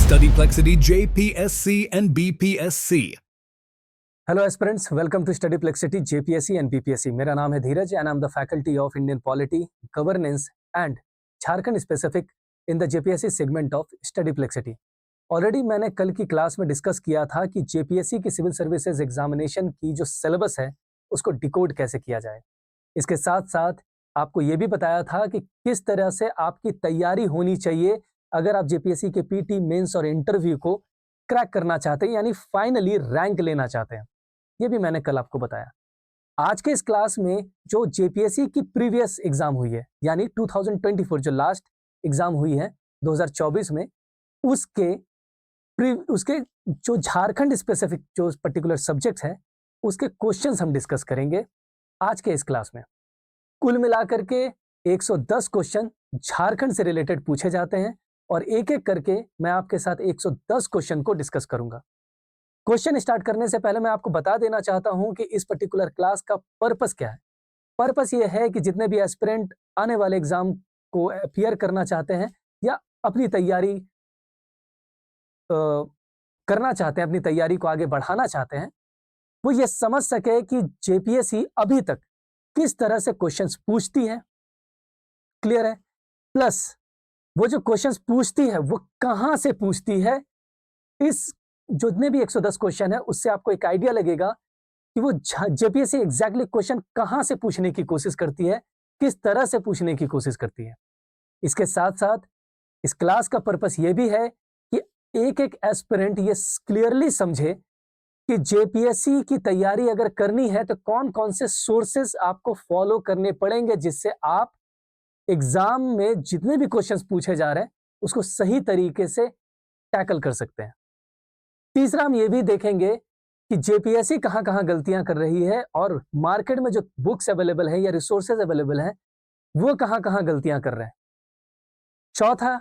Study Plexity JPSC and BPSC. Hello aspirants, welcome to Study Plexity JPSC and BPSC. मेरा नाम है धीरज and I'm the faculty of Indian Polity, Governance and Jharkhand specific in the JPSC segment of Study Plexity. Already मैंने कल की class में discuss किया था कि JPSC की सिविल सर्विसेज एग्जामिनेशन की जो सिलेबस है उसको डिकोड कैसे किया जाए। इसके साथ साथ आपको ये भी बताया था कि किस तरह से आपकी तैयारी होनी चाहिए अगर आप JPSC के पीटी, मेंस और इंटरव्यू को क्रैक करना चाहते हैं, यानी फाइनली रैंक लेना चाहते हैं। ये भी मैंने कल आपको बताया। आज के इस क्लास में जो JPSC की प्रीवियस एग्जाम हुई है, यानी 2024 जो लास्ट एग्जाम हुई है 2024 में, उसके जो झारखंड स्पेसिफिक जो पर्टिकुलर सब्जेक्ट्स हैं उसके क्वेश्चंस हम डिस्कस करेंगे आज के इस क्लास में। कुल मिलाकर के 110 क्वेश्चन झारखंड से रिलेटेड पूछे जाते हैं और एक एक करके मैं आपके साथ 110 क्वेश्चन को डिस्कस करूंगा। क्वेश्चन स्टार्ट करने से पहले मैं आपको बता देना चाहता हूं कि इस पर्टिकुलर क्लास का पर्पस क्या है। पर्पस ये है कि जितने भी एस्पिरेंट आने वाले एग्जाम को अपीयर करना चाहते हैं या अपनी तैयारी करना चाहते हैं, अपनी तैयारी को आगे बढ़ाना चाहते हैं, वो ये समझ सके कि JPSC अभी तक किस तरह से क्वेश्चंस पूछती है। क्लियर है? प्लस वो जो क्वेश्चंस पूछती है वो कहां से पूछती है। इस जितने भी 110 क्वेश्चन है उससे आपको एक आइडिया लगेगा कि वो JPSC एग्जैक्टली क्वेश्चन कहां से पूछने की कोशिश करती है, किस तरह से पूछने की कोशिश करती है। इसके साथ साथ इस क्लास का पर्पस ये भी है कि एक एक एस्पिरेंट ये क्लियरली समझे कि JPSC की तैयारी अगर करनी है तो कौन कौन से सोर्सेस आपको फॉलो करने पड़ेंगे जिससे आप एग्जाम में जितने भी क्वेश्चंस पूछे जा रहे हैं उसको सही तरीके से टैकल कर सकते हैं। तीसरा हम ये भी देखेंगे कि JPSC कहां-कहां गलतियां कर रही है और मार्केट में जो बुक्स अवेलेबल है या रिसोर्सेज अवेलेबल है वो कहां-कहां गलतियां कर रहे हैं। चौथा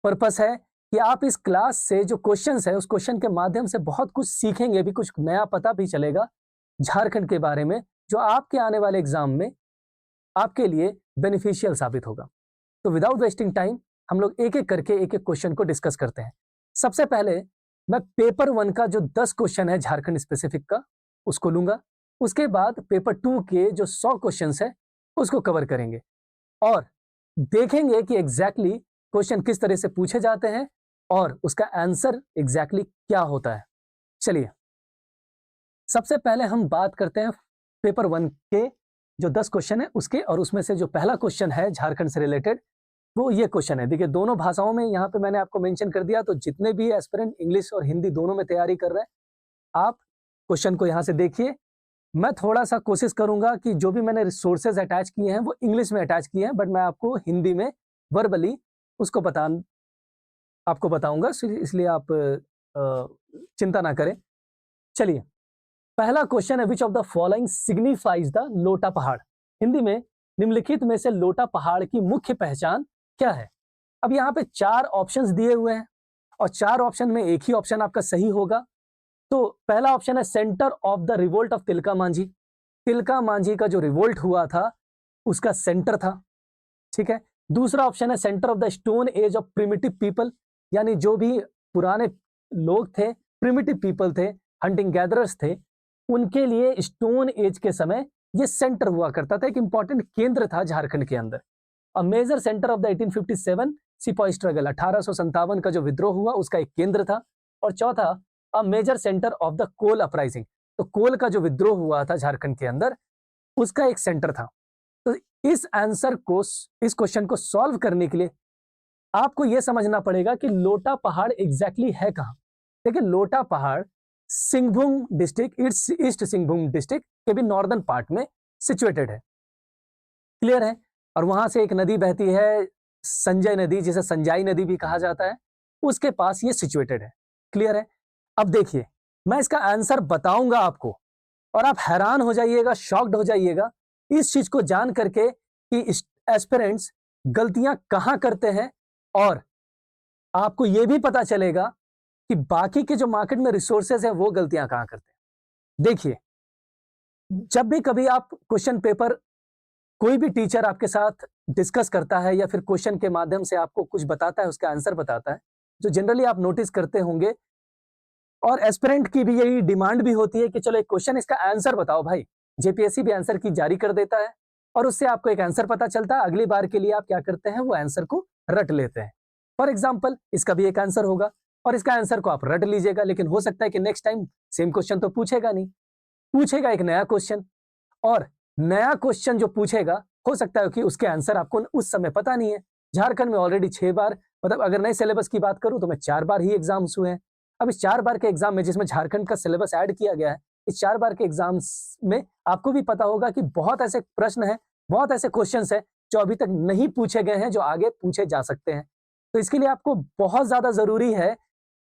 पर्पस है कि आप इस क्लास से जो क्वेश्चंस है उस क्वेश्चन के माध्यम से बहुत कुछ सीखेंगे भी, कुछ नया पता भी चलेगा झारखंड के बारे में जो आपके आने वाले एग्जाम में आपके लिए बेनिफिशियल साबित होगा। तो विदाउट वेस्टिंग टाइम हम लोग एक एक करके एक एक क्वेश्चन को डिस्कस करते हैं। सबसे पहले मैं पेपर 1 का जो 10 क्वेश्चन है झारखंड स्पेसिफिक का उसको लूंगा। उसके बाद पेपर 2 के जो 100 क्वेश्चन है उसको कवर करेंगे और देखेंगे कि एग्जैक्टली क्वेश्चन किस तरह से पूछे जाते हैं और उसका आंसर एग्जैक्टली क्या होता है। चलिए सबसे पहले हम बात करते हैं पेपर 1 के जो 10 क्वेश्चन है उसके, और उसमें से जो पहला क्वेश्चन है झारखंड से रिलेटेड वो ये क्वेश्चन है। देखिए दोनों भाषाओं में यहाँ पे मैंने आपको मेंशन कर दिया, तो जितने भी एस्पिरेंट इंग्लिश और हिंदी दोनों में तैयारी कर रहे हैं आप क्वेश्चन को यहाँ से देखिए। मैं थोड़ा सा कोशिश करूंगा कि जो भी मैंने रिसोर्सेज अटैच किए हैं वो इंग्लिश में अटैच किए हैं, बट मैं आपको हिंदी में वर्बली उसको आपको बताऊंगा, इसलिए आप चिंता ना करें। चलिए पहला क्वेश्चन है, विच of the following signifies the लोटा पहाड़। हिंदी में निम्नलिखित में से लोटा पहाड़ की मुख्य पहचान क्या है। अब यहाँ पे 4 ऑप्शंस दिए हुए हैं और 4 ऑप्शन में एक ही ऑप्शन आपका सही होगा। तो पहला ऑप्शन है centre of the revolt of Tilka Manjhi. Tilka Manjhi का जो रिवोल्ट हुआ था उसका सेंटर था। ठीक है। दूसरा ऑप्शन है centre of the stone age of primitive people, यानी जो भी पुराने लोग थे, प्रिमिटिव पीपल थे, हंटिंग गैदरर्स थे, उनके लिए स्टोन एज के समय ये सेंटर हुआ करता था, एक इंपॉर्टेंट केंद्र था झारखंड के अंदर। A major centre of the 1857 sipahi struggle, 1857 का जो विद्रोह हुआ उसका एक केंद्र था। और चौथा a major centre of the Kol uprising, तो कोल का जो विद्रोह हुआ था झारखंड के अंदर उसका एक सेंटर था। तो इस क्वेश्चन को सॉल्व करने के लिए आपको यह समझना पड़ेगा कि लोटा पहाड़ एग्जैक्टली है कहां। देखिए लोटा पहाड़ Singhbhum district, east Singhbhum district के भी नॉर्दर्न पार्ट में सिचुएटेड है। क्लियर है। और वहां से एक नदी बहती है संजय नदी, जिसे संजाई नदी भी कहा जाता है, उसके पास ये सिचुएटेड है। क्लियर है। अब देखिए मैं इसका आंसर बताऊंगा आपको और आप हैरान हो जाइएगा, शॉक्ड हो जाइएगा इस चीज को जान करके कि एस्पिरेंट्स गलतियां कहां करते हैं, और आपको यह भी पता चलेगा कि बाकी के जो मार्केट में रिसोर्सेज हैं वो गलतियां कहां करते हैं। देखिए जब भी कभी आप क्वेश्चन पेपर कोई भी टीचर आपके साथ डिस्कस करता है या फिर क्वेश्चन के माध्यम से आपको कुछ बताता है, उसका आंसर बताता है, जो जनरली आप नोटिस करते होंगे, और एस्पिरेंट की भी यही डिमांड भी होती है कि चलो एक क्वेश्चन इसका आंसर बताओ भाई। जेपीएससी भी आंसर की जारी कर देता है और उससे आपको एक आंसर पता चलता है। अगली बार के लिए आप क्या करते हैं, वो आंसर को रट लेते हैं। फॉर एग्जाम्पल इसका भी एक आंसर होगा और इसका आंसर को आप रट लीजिएगा, लेकिन हो सकता है कि नेक्स्ट टाइम सेम क्वेश्चन तो पूछेगा नहीं, पूछेगा एक नया क्वेश्चन, और नया क्वेश्चन जो पूछेगा हो सकता है कि उसके आंसर आपको उस समय पता नहीं है। झारखंड में ऑलरेडी 6 बार, मतलब अगर नए सिलेबस की बात करूं तो मैं 4 बार ही एग्जाम्स हुए हैं। अब इस 4 बार के एग्जाम में जिसमें झारखंड का सिलेबस ऐड किया गया है, इस 4 बार के एग्जाम्स में आपको भी पता होगा कि बहुत ऐसे प्रश्न हैं, बहुत ऐसे क्वेश्चंस हैं जो अभी तक नहीं पूछे गए हैं, जो आगे पूछे जा सकते हैं। तो इसके लिए आपको बहुत ज्यादा जरूरी है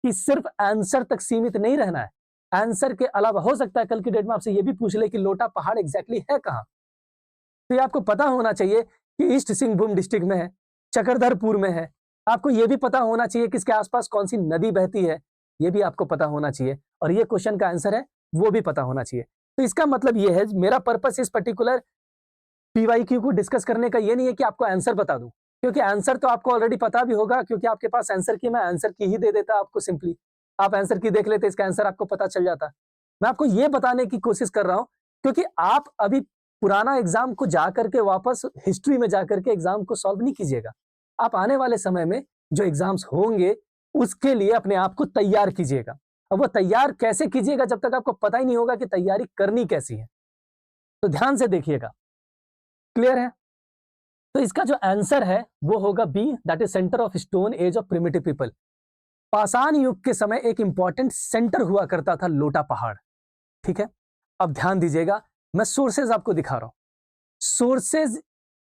कि सिर्फ आंसर तक सीमित नहीं रहना है। आंसर के अलावा हो सकता है कल की डेट में आपसे यह भी पूछ ले कि लोटा पहाड़ एग्जैक्टली है कहां। तो ये आपको पता होना चाहिए कि ईस्ट सिंहभूम डिस्ट्रिक्ट में है, चक्रधरपुर में है। आपको यह भी पता होना चाहिए कि इसके आसपास कौन सी नदी बहती है, ये भी आपको पता होना चाहिए, और ये क्वेश्चन का आंसर है वो भी पता होना चाहिए। तो इसका मतलब ये है, मेरा पर्पस इस पर्टिकुलर पीवाईक्यू को डिस्कस करने का ये नहीं है कि आपको आंसर बता दूं, क्योंकि आंसर तो आपको ऑलरेडी पता भी होगा, क्योंकि आपके पास आंसर की, मैं आंसर की ही दे देता आपको। सिंपली आप आंसर की देख लेते, इसका आंसर आपको पता चल जाता। मैं आपको ये बताने की कोशिश कर रहा हूं क्योंकि आप अभी पुराना एग्जाम को जाकर के वापस हिस्ट्री में जाकर के एग्जाम को सॉल्व नहीं कीजिएगा। आप आने वाले समय में जो एग्जाम्स होंगे उसके लिए अपने आप को तैयार कीजिएगा। अब वो तैयार कैसे कीजिएगा जब तक आपको पता ही नहीं होगा कि तैयारी करनी कैसी है। तो ध्यान से देखिएगा, क्लियर है? तो इसका जो आंसर है वो होगा B, that is centre of stone age of primitive people. पाषाण युग के समय एक इंपॉर्टेंट सेंटर हुआ करता था लोटा पहाड़। ठीक है, अब ध्यान दीजिएगा, मैं सोर्सेज आपको दिखा रहा हूं। सोर्सेज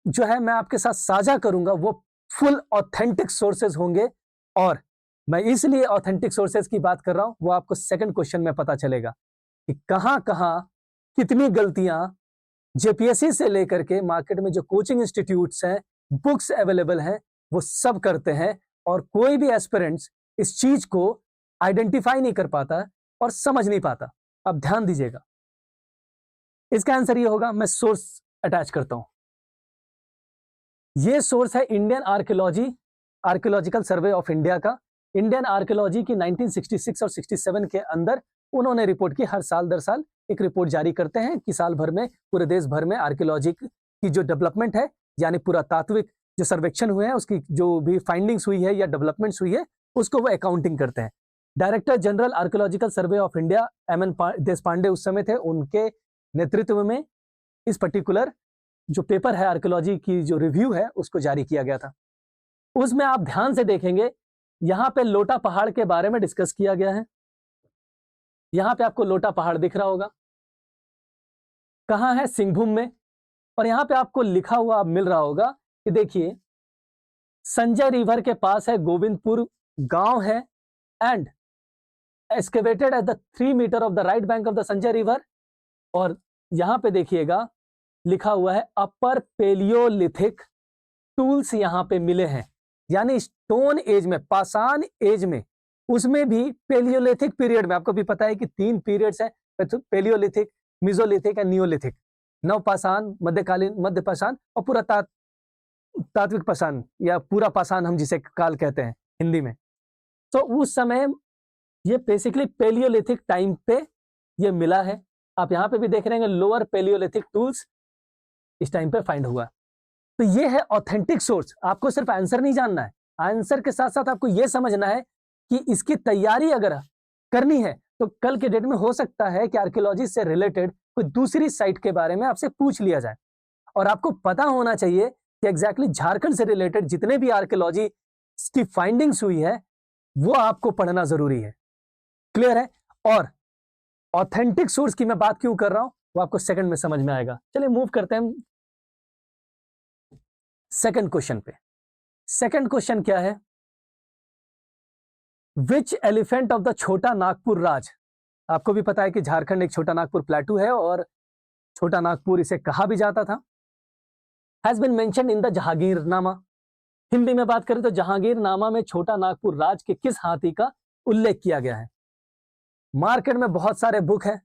जो है मैं आपके साथ साझा करूंगा वो फुल ऑथेंटिक सोर्सेज होंगे, और मैं इसलिए ऑथेंटिक सोर्सेज की बात कर रहा हूं, वो आपको सेकंड क्वेश्चन में पता चलेगा कि कहां कहां कितनी गलतियां जेपीएससी से लेकर के मार्केट में जो कोचिंग इंस्टीट्यूट्स हैं, बुक्स अवेलेबल हैं, वो सब करते हैं, और कोई भी एस्पिरेंट्स इस चीज को आइडेंटिफाई नहीं कर पाता और समझ नहीं पाता। अब ध्यान दीजिएगा, इसका आंसर ये होगा, मैं सोर्स अटैच करता हूं। ये सोर्स है Indian archaeological survey of India का। इंडियन आर्कियोलॉजी की 1966 और 67 के अंदर उन्होंने रिपोर्ट की। हर साल दर साल एक रिपोर्ट जारी करते हैं कि साल भर में पूरे देश भर में आर्कियोलॉजी की जो डेवलपमेंट है, यानी पुरातात्विक जो सर्वेक्षण हुए हैं, उसकी जो भी फाइंडिंग्स हुई है या डेवलपमेंट्स हुई है, उसको वो अकाउंटिंग करते हैं। Director general archaeological survey of India M.N.. Deshpande उस समय थे, उनके नेतृत्व में इस पर्टिकुलर जो पेपर है आर्कियोलॉजी की जो रिव्यू है उसको जारी किया गया था। उसमें आप ध्यान से देखेंगे, यहां पे लोटा पहाड़ के बारे में डिस्कस किया गया है। यहां पे आपको लोटा पहाड़ दिख रहा होगा, कहां है, सिंहभूम में। और यहां पे आपको लिखा हुआ मिल रहा होगा कि देखिए, संजय रिवर के पास है, गोविंदपुर गांव है, and excavated at the 3 metre of the right bank of the Sanjay river. और यहां पे देखिएगा लिखा हुआ है अपर पेलियोलिथिक टूल्स यहां पे मिले हैं, यानी स्टोन एज में, पाषाण एज में, उसमें भी पेलियोलिथिक पीरियड में। आपको भी पता है कि 3 पीरियड्स हैं, पेलियोलिथिक, मिजोलिथिक एंड नियोलिथिक। नवपाषाण, मध्यकालीन, मध्य पाषाण और पूरा तात्विक पाषाण या पूरा पाषाण हम जिसे काल कहते हैं हिंदी में। तो उस समय ये बेसिकली पेलियोलिथिक टाइम पे ये मिला है। आप यहां पे भी देख रहे हैं लोअर पेलियोलिथिक टूल्स इस टाइम पे फाइंड हुआ। तो ये है ऑथेंटिक सोर्स। आपको सिर्फ आंसर नहीं जानना है, आंसर के साथ साथ आपको यह समझना है कि इसकी तैयारी अगर करनी है तो कल के डेट में हो सकता है कि आर्कियोलॉजी से रिलेटेड कोई दूसरी साइट के बारे में आपसे पूछ लिया जाए, और आपको पता होना चाहिए कि एग्जैक्टली झारखंड से रिलेटेड जितने भी आर्कियोलॉजी की फाइंडिंग्स हुई है वो आपको पढ़ना जरूरी है। क्लियर है? और ऑथेंटिक सोर्स की मैं बात क्यों कर रहा हूं वो आपको सेकंड में समझ में आएगा। चलिए मूव करते हैं सेकंड क्वेश्चन पे। सेकंड क्वेश्चन क्या है? विच एलिफेंट ऑफ द छोटा नागपुर राज, आपको भी पता है कि झारखंड एक छोटा नागपुर प्लेटू है और छोटा नागपुर इसे कहा भी जाता था, has been mentioned in the Jahangirnama. Hindi में बात करें तो जहांगीरनामा में छोटा नागपुर राज के किस हाथी का उल्लेख किया गया है? मार्केट में बहुत सारे बुक हैं,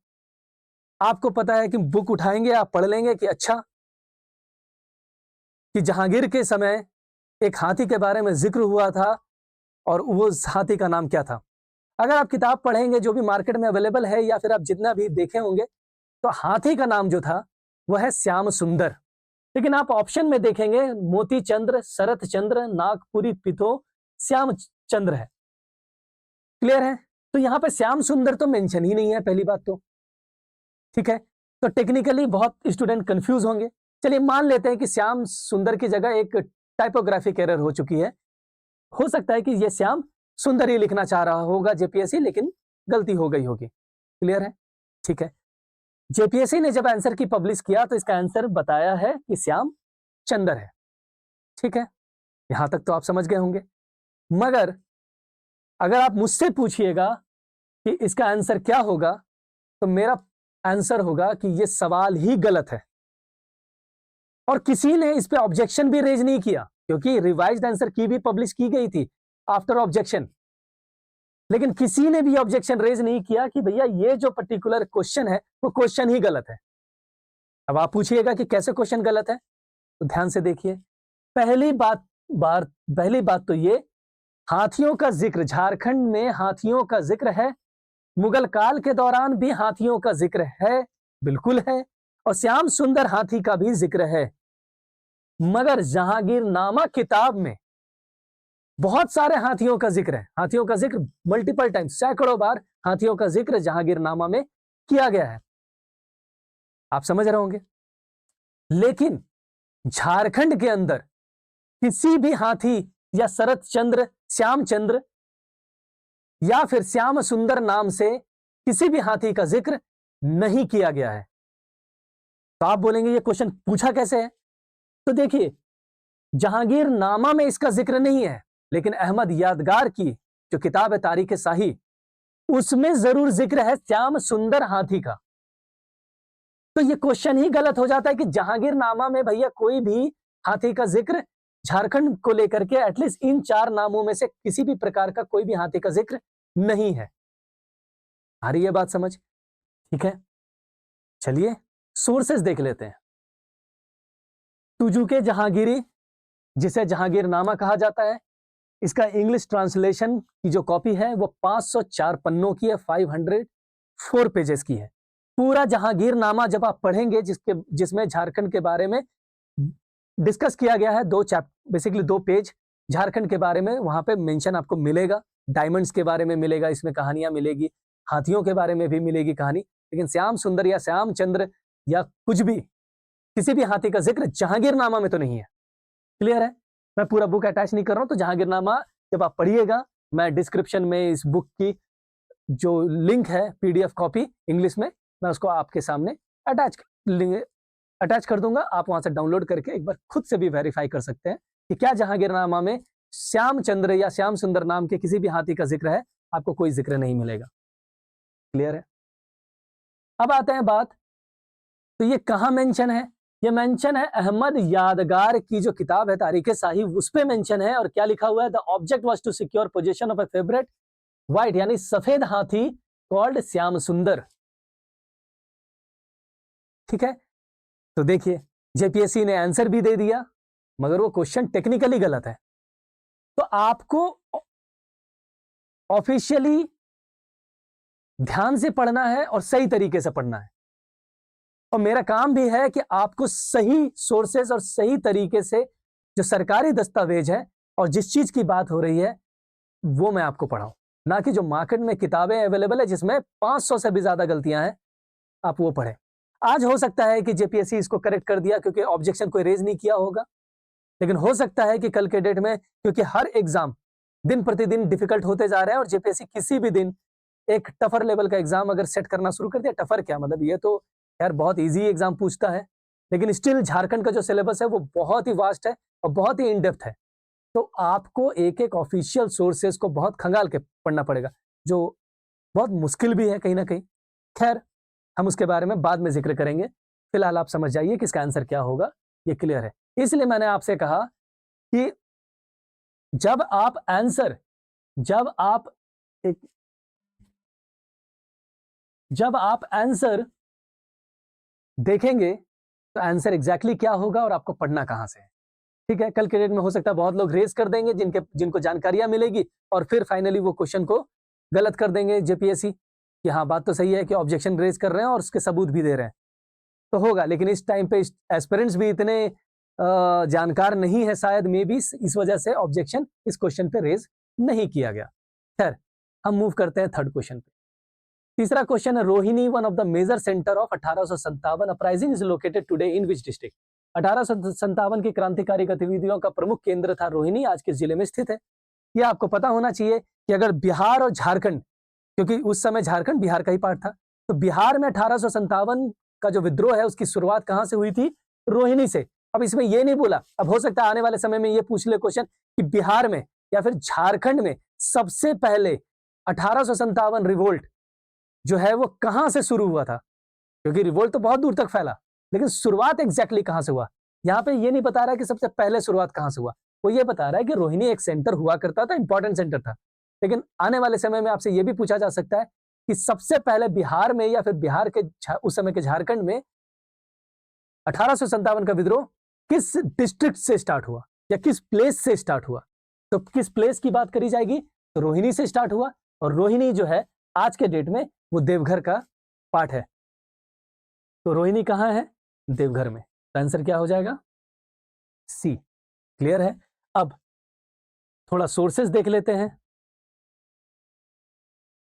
आपको पता है कि बुक उठाएंगे आप पढ़ लेंगे कि अच्छा कि जहांगीर के समय एक हाथी के बारे में जिक्र हुआ था और वो हाथी का नाम क्या था। अगर आप किताब पढ़ेंगे जो भी मार्केट में अवेलेबल है या फिर आप जितना भी देखे होंगे, तो हाथी का नाम जो था वह है श्याम सुंदर। लेकिन आप ऑप्शन में देखेंगे मोती चंद्र, शरत चंद्र, नागपुरी पिथो, श्याम चंद्र है। क्लियर है? तो यहां पे श्याम सुंदर तो मेंशन ही नहीं है पहली बात तो। ठीक है, तो टेक्निकली बहुत स्टूडेंट कंफ्यूज होंगे। चलिए मान लेते हैं कि श्याम सुंदर की जगह एक टाइपोग्राफिक एरर हो चुकी है। हो सकता है कि ये श्याम सुंदर ही लिखना चाह रहा होगा जेपीएससी, लेकिन गलती हो गई होगी। क्लियर है? ठीक है, जेपीएससी ने जब आंसर की पब्लिश किया तो इसका आंसर बताया है कि श्याम चंद्र है। ठीक है, यहां तक तो आप समझ गए होंगे। मगर अगर आप मुझसे पूछिएगा कि इसका आंसर क्या होगा, तो मेरा आंसर होगा कि यह सवाल ही गलत है। और किसी ने इस पे ऑब्जेक्शन भी रेज नहीं किया, क्योंकि रिवाइज्ड आंसर की भी पब्लिश की गई थी आफ्टर ऑब्जेक्शन। लेकिन किसी ने भी ऑब्जेक्शन रेज नहीं किया कि भैया ये जो पर्टिकुलर क्वेश्चन है वो क्वेश्चन ही गलत है। अब आप पूछिएगा कि कैसे क्वेश्चन गलत है, तो ध्यान से देखिए। पहली बात तो ये, हाथियों का जिक्र झारखंड में हाथियों का जिक्र है, मुगल काल के दौरान भी हाथियों का जिक्र है, बिल्कुल है, और श्याम सुंदर हाथी का भी जिक्र है। मगर जहांगीरनामा किताब में बहुत सारे हाथियों का जिक्र है। हाथियों का जिक्र मल्टीपल टाइम, सैकड़ों बार हाथियों का जिक्र जहांगीरनामा में किया गया है। आप समझ रहे होंगे। लेकिन झारखंड के अंदर किसी भी हाथी या शरत चंद्र, श्याम चंद्र या फिर श्याम सुंदर नाम से किसी भी हाथी का जिक्र नहीं किया गया है। तो आप बोलेंगे ये क्वेश्चन पूछा कैसे है? तो देखिए, जहांगीरनामा में इसका जिक्र नहीं है, लेकिन अहमद यादगार की जो किताब है तारीख शाही, उसमें जरूर जिक्र है श्याम सुंदर हाथी का। तो ये क्वेश्चन ही गलत हो जाता है कि जहांगीरनामा में भैया कोई भी हाथी का जिक्र झारखंड को लेकर के एटलीस्ट इन 4 नामों में से किसी भी प्रकार का कोई भी हाथी का जिक्र नहीं है। आ रही है बात समझ? ठीक है, चलिए सोर्सेस देख लेते हैं। तुजुके जहांगीरी, जिसे जहांगीरनामा कहा जाता है, इसका इंग्लिश ट्रांसलेशन की जो कॉपी है वो 504 पन्नों की है, 504 पेजेस की है। पूरा जहांगीरनामा जब आप पढ़ेंगे, जिसमें झारखंड के बारे में डिस्कस किया गया है, बेसिकली 2 पेज झारखंड के बारे में वहां पे मेंशन आपको मिलेगा। डायमंड्स के बारे में मिलेगा, इसमें कहानियां मिलेगी, हाथियों के बारे में भी मिलेगी कहानी, लेकिन श्याम सुंदर या श्याम चंद्र या कुछ भी किसी भी हाथी का जिक्र जहांगीरनामा में तो नहीं है। क्लियर है? मैं पूरा बुक अटैच नहीं कर रहा हूं, तो जहांगीरनामा जब आप पढ़िएगा, मैं डिस्क्रिप्शन में इस बुक की जो लिंक है पीडीएफ कॉपी इंग्लिश में, मैं उसको आपके सामने अटैच कर दूंगा। आप वहां से डाउनलोड करके एक बार खुद से भी वेरीफाई कर सकते हैं कि क्या जहांगीरनामा में श्याम चंद्र या श्याम सुंदर नाम के किसी भी हाथी का जिक्र है। आपको कोई जिक्र नहीं मिलेगा। क्लियर है? अब आते हैं बात, तो ये कहां मेंशन है? ये मेंशन है अहमद यादगार की जो किताब है तारीख शाही, उस पे मेंशन है। और क्या लिखा हुआ है? The object was to secure position of a favourite white, यानी सफेद हाथी कॉल्ड श्याम सुंदर। ठीक है, तो देखिए जेपीएससी ने आंसर भी दे दिया, मगर वो क्वेश्चन टेक्निकली गलत है। तो आपको ऑफिशियली ध्यान से पढ़ना है और सही तरीके से पढ़ना है। और मेरा काम भी है कि आपको सही सोर्सेस और सही तरीके से जो सरकारी दस्तावेज है और जिस चीज की बात हो रही है वो मैं आपको पढ़ाऊं, ना कि जो मार्केट में किताबें अवेलेबल है जिसमें 500 से भी ज्यादा गलतियां हैं, आप वो पढ़ें। आज हो सकता है कि जेपीएससी इसको करेक्ट कर दिया क्योंकि ऑब्जेक्शन कोई रेज नहीं किया होगा, लेकिन हो सकता है कि कल के डेट में, क्योंकि हर एग्जाम दिन प्रतिदिन डिफिकल्ट होते जा रहे हैं और जेपीएससी किसी भी दिन एक टफर लेवल का एग्जाम अगर सेट करना शुरू कर दिया, टफर क्या मतलब, ये तो यार बहुत इजी एग्जाम पूछता है, लेकिन स्टिल झारखंड का जो सिलेबस है वो बहुत ही वास्ट है और बहुत ही इन डेप्थ है। तो आपको एक एक ऑफिशियल सोर्सेज को बहुत खंगाल के पढ़ना पड़ेगा, जो बहुत मुश्किल भी है कहीं ना कहीं। खैर, हम उसके बारे में बाद में जिक्र करेंगे। फिलहाल आप समझ जाइए कि इसका आंसर क्या होगा, ये क्लियर है। इसलिए मैंने आपसे कहा कि जब आप आंसर देखेंगे तो आंसर एग्जैक्टली क्या होगा और आपको पढ़ना कहां से है। ठीक है, कल के डेट में हो सकता है बहुत लोग रेस कर देंगे जिनको जानकारियां मिलेगी और फिर फाइनली वो क्वेश्चन को गलत कर देंगे जेपीएससी कि हाँ बात तो सही है कि ऑब्जेक्शन रेज कर रहे हैं और उसके सबूत भी दे रहे हैं, तो होगा। लेकिन इस टाइम पे एस्पिरेंट्स भी इतने जानकार नहीं है शायद, मे बी इस वजह से ऑब्जेक्शन इस क्वेश्चन पे रेज नहीं किया गया। खैर, हम मूव करते हैं थर्ड क्वेश्चन पे। तीसरा क्वेश्चन है, Rohini one of the major centre of 1857 uprising is located today in which district. 1857 की क्रांतिकारी गतिविधियों का प्रमुख केंद्र था रोहिणी, आज किस जिले में स्थित है? ये आपको पता होना चाहिए कि अगर बिहार और झारखंड, क्योंकि उस समय झारखंड बिहार का ही पार्ट था, तो बिहार में 1857 का जो विद्रोह है उसकी शुरुआत कहां से हुई थी? रोहिणी से। अब इसमें ये नहीं बोला, अब हो सकता है आने वाले समय में ये पूछ ले क्वेश्चन कि बिहार में या फिर झारखंड में सबसे पहले 1857 रिवोल्ट जो है वो कहां से शुरू हुआ था, क्योंकि रिवोल्ट तो बहुत दूर तक फैला, लेकिन शुरुआत एग्जैक्टली कहां से हुआ? यहां पे ये नहीं बता रहा है कि सबसे पहले शुरुआत कहां से हुआ, वो ये बता रहा है कि रोहिणी एक सेंटर हुआ करता था, इंपॉर्टेंट सेंटर था। लेकिन आने वाले समय में आपसे यह भी पूछा जा सकता है कि सबसे पहले बिहार में या फिर बिहार के उस समय के झारखंड में 1857 का विद्रोह किस डिस्ट्रिक्ट से स्टार्ट हुआ या किस प्लेस से स्टार्ट हुआ? तो किस प्लेस की बात करी जाएगी? तो रोहिणी से स्टार्ट हुआ, और रोहिणी जो है आज के डेट में वो देवघर का पार्ट है। तो रोहिणी कहां है? देवघर में। तो आंसर क्या हो जाएगा? सी। क्लियर है? अब थोड़ा सोर्सेस देख लेते हैं।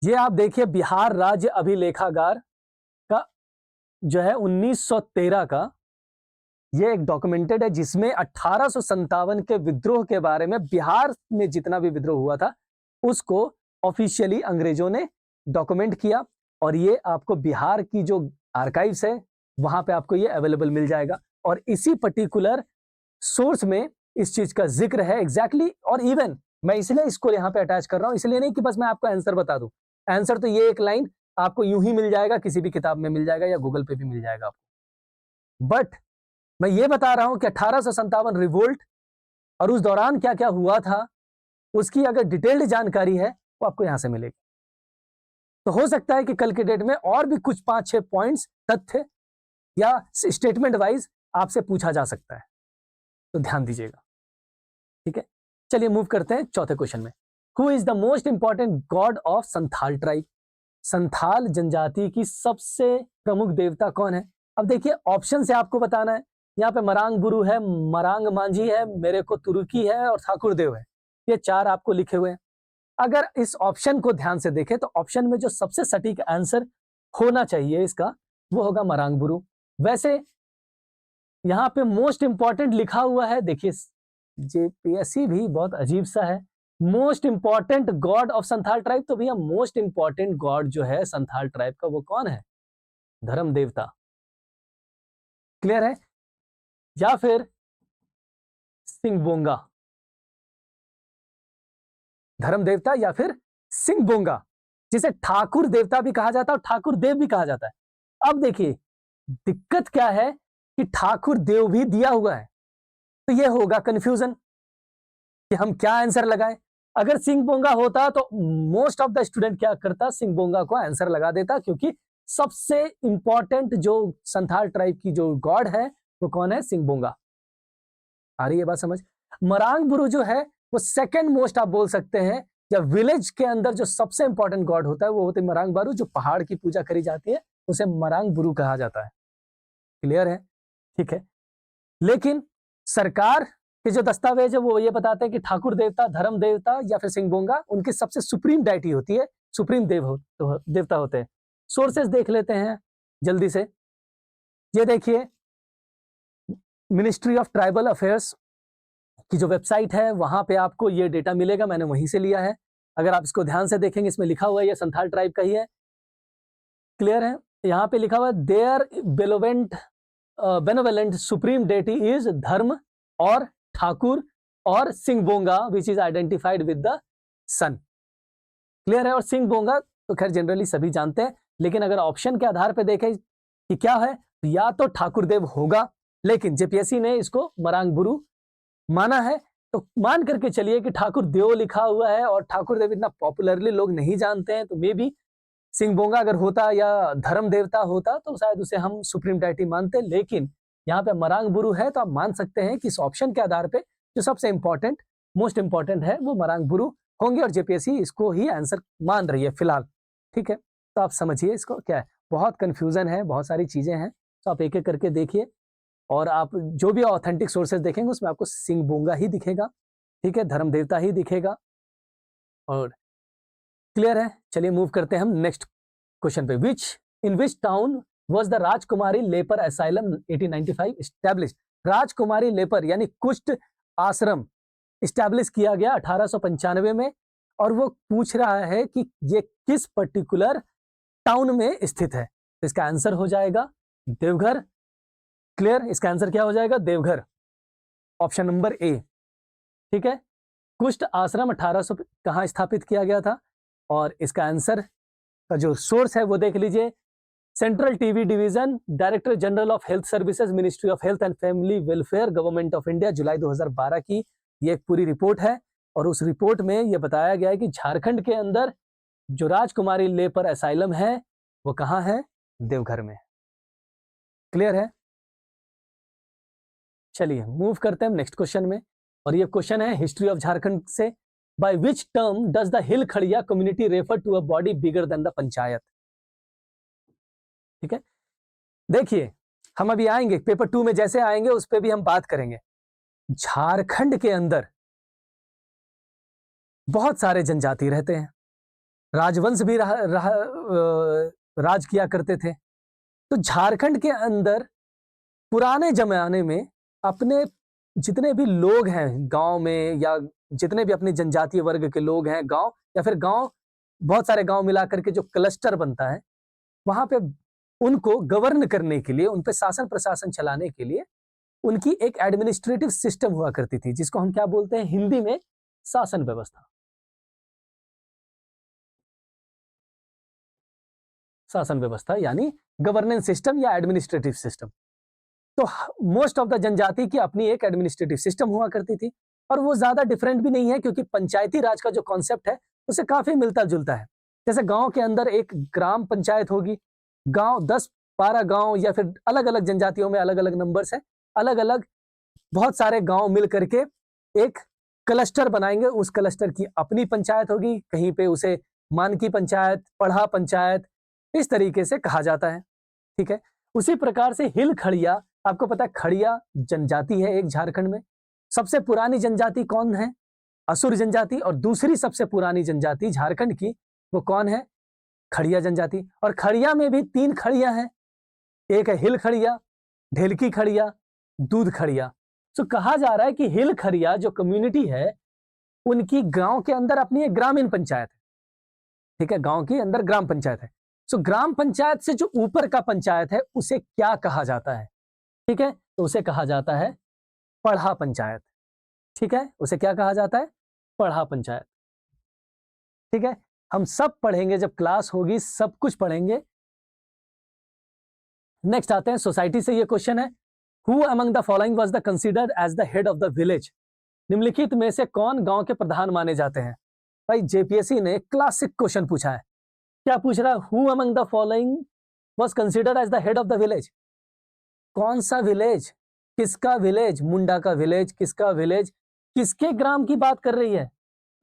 ये आप देखिए, बिहार राज्य अभिलेखागार का जो है 1913 का ये एक डॉक्यूमेंटेड है, जिसमें 1857 के विद्रोह के बारे में, बिहार में जितना भी विद्रोह हुआ था उसको ऑफिशियली अंग्रेजों ने डॉक्यूमेंट किया, और ये आपको बिहार की जो आर्काइव्स है वहां पे आपको ये अवेलेबल मिल जाएगा। और इसी पर्टिकुलर सोर्स में इस चीज का जिक्र है एग्जैक्टली। और इवन मैं इसलिए इसको यहां पे अटैच कर रहा हूं, इसलिए नहीं कि बस मैं आपको आंसर बता दूं। आंसर तो ये एक लाइन आपको यूं ही मिल जाएगा, किसी भी किताब में मिल जाएगा या गूगल पे भी मिल जाएगा आपको। बट मैं ये बता रहा हूं कि 1857 रिवोल्ट और उस दौरान क्या क्या हुआ था, उसकी अगर डिटेल्ड जानकारी है वो आपको यहां से मिलेगी। तो हो सकता है कि कल के डेट में और भी कुछ 5-6 पॉइंट्स, तथ्य या स्टेटमेंट वाइज आपसे पूछा जा सकता है, तो ध्यान दीजिएगा। ठीक है, चलिए मूव करते हैं चौथे क्वेश्चन में। Who is the most important God of Santhal tribe? Santhal जनजाति की सबसे प्रमुख देवता कौन है? अब देखिए, ऑप्शन से आपको बताना है। यहाँ पे मरांग बुरु है, मरांग मांझी है, मेरे को तुर्की है और ठाकुर देव है। ये 4 आपको लिखे हुए हैं। अगर इस ऑप्शन को ध्यान से देखें तो ऑप्शन में जो सबसे सटीक आंसर होना चाहिए इसका वो होगा मरांग बुरु। वैसे यहाँ पे मोस्ट इंपॉर्टेंट लिखा हुआ है, देखिए जेपीएससी भी बहुत अजीब सा है, most important God of Santhal tribe. तो भैया मोस्ट इंपॉर्टेंट गॉड जो है संथाल ट्राइब का वो कौन है? धर्म देवता। क्लियर है? या फिर सिंह बोंगा, धर्म देवता या फिर सिंह बोंगा, जिसे ठाकुर देवता भी कहा जाता है और ठाकुर देव भी कहा जाता है। अब देखिए दिक्कत क्या है कि ठाकुर देव भी दिया हुआ है, तो यह होगा कंफ्यूजन कि हम क्या आंसर लगाएं। अगर सिंह बोंगा होता तो मोस्ट ऑफ द स्टूडेंट क्या करता, सिंह बोंगा को आंसर लगा देता, क्योंकि सबसे इंपॉर्टेंट जो संथाल ट्राइब की जो गॉड है वो कौन है? सिंह बोंगा। आ रही है बात समझ? मरांग बुरु जो है वो सेकंड मोस्ट आप बोल सकते हैं, या विलेज के अंदर जो सबसे इंपॉर्टेंट गॉड होता है वो होते मरांग बुरु, जो पहाड़ की पूजा करी जाती है उसे मरांग बुरु कहा जाता है। क्लियर है? ठीक है, लेकिन सरकार के जो दस्तावेज है वो ये बताते हैं कि ठाकुर देवता, धर्म देवता या फिर सिंह बोंगा उनकी सबसे सुप्रीम डाइटी होती है, सुप्रीम देवता होते हैं। सोर्सेस देख लेते हैं जल्दी से। ये देखिए, मिनिस्ट्री ऑफ ट्राइबल अफेयर्स की जो वेबसाइट है वहां पे आपको ये डेटा मिलेगा, मैंने वहीं से लिया है। अगर आप इसको ध्यान से देखेंगे, इसमें लिखा हुआ है ये संथाल ट्राइब का ही है। क्लियर है? यहाँ पे लिखा हुआ है there benevolent supreme deity is Dharma और ठाकुर और Sing Bonga which is identified with the sun. Clear है? और सिंह बोंगा तो खैर जनरली सभी जानते हैं, लेकिन अगर ऑप्शन के आधार पर देखें कि क्या है, तो या तो ठाकुर देव होगा, लेकिन जेपीएससी ने इसको मरांग बुरु माना है, तो मान करके चलिए कि ठाकुर देव लिखा हुआ है और ठाकुर देव इतना पॉपुलरली लोग नहीं जानते हैं, तो मे बी सिंह बोंगा अगर होता या धर्म देवता होता तो शायद उसे हम सुप्रीम डाइटी मानते। लेकिन यहाँ पे मरांग बुरु है, तो आप मान सकते हैं कि इस ऑप्शन के आधार पे जो सबसे इंपॉर्टेंट, मोस्ट इंपॉर्टेंट है वो मरांग बुरु होंगे और जेपीएससी इसको ही आंसर मान रही है फिलहाल। ठीक है, तो आप समझिए इसको क्या है, बहुत कंफ्यूजन है, बहुत सारी चीजें हैं, तो आप एक एक करके देखिए और आप जो भी ऑथेंटिक सोर्सेज देखेंगे उसमें आपको सिंगबोंगा ही दिखेगा, ठीक है, धर्म देवता ही दिखेगा। और क्लियर है, चलिए मूव करते हैं हम नेक्स्ट क्वेश्चन पे। इन विच town was the Rajkumari leopard asylum 1895 established? Rajkumari leopard यानी कुष्ठ आश्रम इस्टेब्लिश किया गया 1895 में, और वो पूछ रहा है कि ये किस पर्टिकुलर टाउन में स्थित है। तो इसका आंसर हो जाएगा देवघर। क्लियर, इसका आंसर क्या हो जाएगा? Deoghar, option number A. ठीक है, कुष्ठ आश्रम 1800 कहां स्थापित किया गया था, और इसका आंसर का जो सोर्स है वो देख लीजिए, central TV division, director general of health services, ministry of health and family welfare, government of India, July 2012 की ये एक पूरी रिपोर्ट है। और उस रिपोर्ट में ये बताया गया है कि झारखंड के अंदर जो राजकुमारी लेपर असाइलम है वो कहां है? देवघर में। क्लियर है, चलिए मूव करते हैं नेक्स्ट क्वेश्चन में, और ये क्वेश्चन है हिस्ट्री ऑफ झारखंड से। By which term does the hill Kharia community refer to a body bigger than the panchayat? ठीक है, देखिए हम अभी आएंगे पेपर 2 में, जैसे आएंगे उस पर भी हम बात करेंगे। झारखंड के अंदर बहुत सारे जनजाति रहते हैं, राजवंश भी राज किया करते थे। तो झारखंड के अंदर पुराने जमाने में अपने जितने भी लोग हैं गांव में, या जितने भी अपने जनजातीय वर्ग के लोग हैं गांव, या फिर गांव, बहुत सारे गांव मिलाकर के जो क्लस्टर बनता है, वहां पे उनको गवर्न करने के लिए, उन पे शासन प्रशासन चलाने के लिए उनकी एक एडमिनिस्ट्रेटिव सिस्टम हुआ करती थी, जिसको हम क्या बोलते हैं हिंदी में? शासन व्यवस्था। शासन व्यवस्था यानी गवर्नेंस सिस्टम या एडमिनिस्ट्रेटिव सिस्टम। तो मोस्ट ऑफ द जनजाति की अपनी एक एडमिनिस्ट्रेटिव सिस्टम हुआ करती थी, और वो ज्यादा डिफरेंट भी नहीं है, क्योंकि पंचायती राज का जो कॉन्सेप्ट है उसे काफी मिलता जुलता है। जैसे गांव के अंदर एक ग्राम पंचायत होगी, गांव 10-12 गांव, या फिर अलग अलग जनजातियों में अलग अलग नंबर्स है, अलग अलग बहुत सारे गांव मिल करके एक क्लस्टर बनाएंगे, उस क्लस्टर की अपनी पंचायत होगी, कहीं पे उसे मानकी पंचायत, पढ़ा पंचायत, इस तरीके से कहा जाता है। ठीक है, उसी प्रकार से हिल खड़िया, आपको पता है खड़िया जनजाति है एक झारखंड में। सबसे पुरानी जनजाति कौन है? असुर जनजाति। और दूसरी सबसे पुरानी जनजाति झारखंड की वो कौन है? खड़िया जनजाति। और खड़िया में भी 3 खड़िया हैं, एक है हिल खड़िया, ढेलकी खड़िया, दूध खड़िया। तो कहा जा रहा है कि हिल खड़िया जो कम्युनिटी है उनकी गांव के अंदर अपनी एक ग्रामीण पंचायत है। ठीक है, गांव के अंदर ग्राम पंचायत है। सो ग्राम पंचायत से जो ऊपर का पंचायत है उसे क्या कहा जाता है? ठीक है, तो उसे कहा जाता है पढ़ा पंचायत। ठीक है, उसे क्या कहा जाता है? पढ़ा पंचायत। ठीक है, हम सब पढ़ेंगे, जब क्लास होगी सब कुछ पढ़ेंगे। नेक्स्ट आते हैं सोसाइटी से। ये क्वेश्चन है, who among the following was the considered as the head of the village? निम्नलिखित में से कौन गांव के प्रधान माने जाते हैं? भाई जेपीएससी ने क्लासिक क्वेश्चन पूछा है। क्या पूछ रहा है? Who among the following was considered as the head of the village? कौन सा विलेज? किसका विलेज? मुंडा का विलेज? किसका विलेज? किसके ग्राम की बात कर रही है,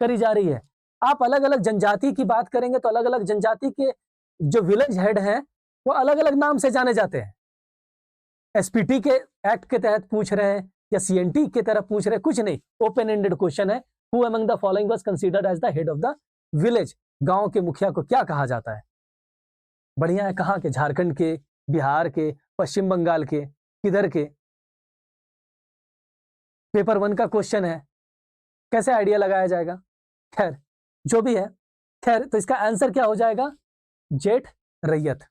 करी जा रही है? आप अलग अलग जनजाति की बात करेंगे तो अलग अलग जनजाति के जो विलेज हेड हैं वो अलग अलग नाम से जाने जाते हैं। एसपीटी के एक्ट के तहत पूछ रहे हैं या सीएनटी के तरफ पूछ रहे हैं, कुछ नहीं, ओपन एंडेड क्वेश्चन है। Who among the following was considered as the head of the village? गांव के मुखिया को क्या कहा जाता है? बढ़िया है, कहां के? झारखंड के, बिहार के, पश्चिम बंगाल के, किधर के? पेपर 1 का क्वेश्चन है, कैसे आइडिया लगाया जाएगा? खैर जो भी है, खैर तो इसका आंसर क्या हो जाएगा? जेठ रैयत।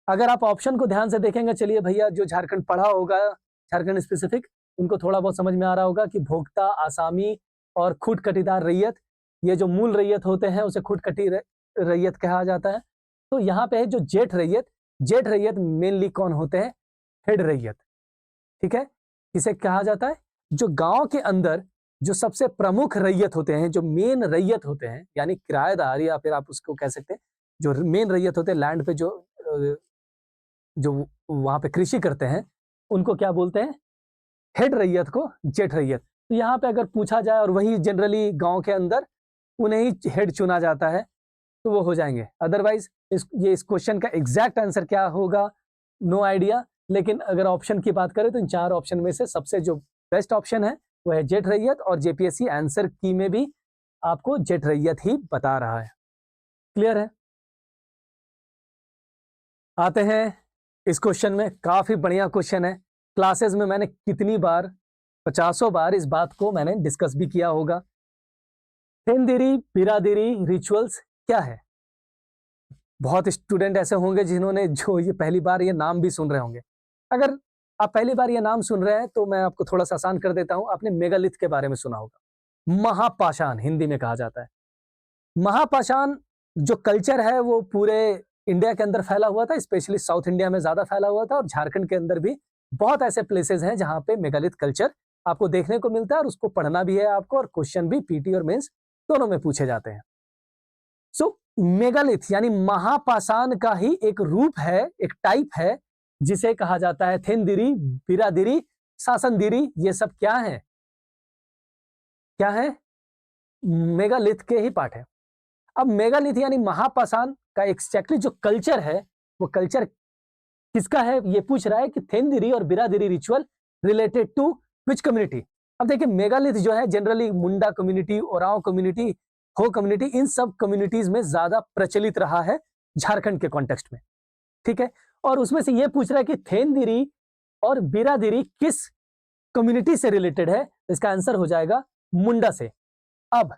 अगर आप ऑप्शन को ध्यान से देखेंगे, चलिए भैया जो झारखंड पढ़ा होगा, झारखंड स्पेसिफिक, उनको थोड़ा बहुत समझ में आ रहा होगा कि भोक्ता, आसामी और खुद कटीदार रैयत, ये जो मूल रैयत होते हैं उसे खुद कटी रैयत कहा जाता है। तो यहाँ पे है जो जेठ रैयत, जेठ रैयत मेनली कौन होते हैं? हेड रैयत। ठीक है, इसे कहा जाता है जो गांव के अंदर जो सबसे प्रमुख रैयत होते हैं, जो मेन रैयत होते हैं, यानी किराएदार, या फिर आप उसको कह सकते हैं जो मेन रैयत होते हैं, लैंड पे जो वहां पे कृषि करते हैं, उनको क्या बोलते हैं, हेड रैयत को जेठ रैयत। तो यहाँ पे अगर पूछा जाए और वही जनरली गांव के अंदर उन्हें ही हेड चुना जाता है तो वो हो जाएंगे। अदरवाइज इस क्वेश्चन का एग्जैक्ट आंसर क्या होगा, नो आइडिया। लेकिन अगर ऑप्शन की बात करें तो इन 4 ऑप्शन में से सबसे जो बेस्ट ऑप्शन है वो है जेठ रैयत, और जेपीएससी आंसर की में भी आपको जेठ रैयत ही बता रहा है। क्लियर है? आते हैं इस क्वेश्चन में, काफी बढ़िया क्वेश्चन है। क्लासेस में मैंने कितनी बार, 50 बार इस बात को मैंने डिस्कस भी किया होगा। थेनदिरी बिरादिरी रिचुअल्स क्या है? बहुत स्टूडेंट ऐसे होंगे जिन्होंने जो ये पहली बार ये नाम भी सुन रहे होंगे। अगर आप पहली बार ये नाम सुन रहे हैं तो मैं आपको थोड़ा सा आसान कर देता हूं। आपने मेगालिथ के बारे में सुना होगा, महापाषाण हिंदी में कहा जाता है। महापाषाण जो कल्चर है वो पूरे इंडिया के अंदर फैला हुआ था, स्पेशली साउथ इंडिया में ज्यादा फैला हुआ था, और झारखंड के अंदर भी बहुत ऐसे प्लेसेस हैं जहां पे मेगालिथ कल्चर आपको देखने को मिलता है, और उसको पढ़ना भी है आपको, और क्वेश्चन भी पीटी और मेंस दोनों में पूछे जाते हैं। सो मेगालिथ यानी महापाषाण का ही एक रूप है, एक टाइप है, जिसे कहा जाता है थेनदिरी, बिरादिरी, सासनदिरी। ये सब क्या है? क्या है? मेगालिथ के ही पार्ट है। अब मेगालिथ यानी महापाषाण का एक्जैक्टली जो कल्चर है वो कल्चर किसका है ये पूछ रहा है कि थेनदिरी और बिरादिरी ritual related to which community. अब देखिए मेगालिथ जो है generally Munda community, Oraon community, Ho community, इन सब कम्युनिटीज में ज्यादा प्रचलित रहा है झारखंड के कॉन्टेक्स्ट में। ठीक है, और उसमें से ये पूछ रहा है कि थेनदिरी और बिरादिरी किस कम्युनिटी से रिलेटेड है। इसका आंसर हो जाएगा मुंडा से। अब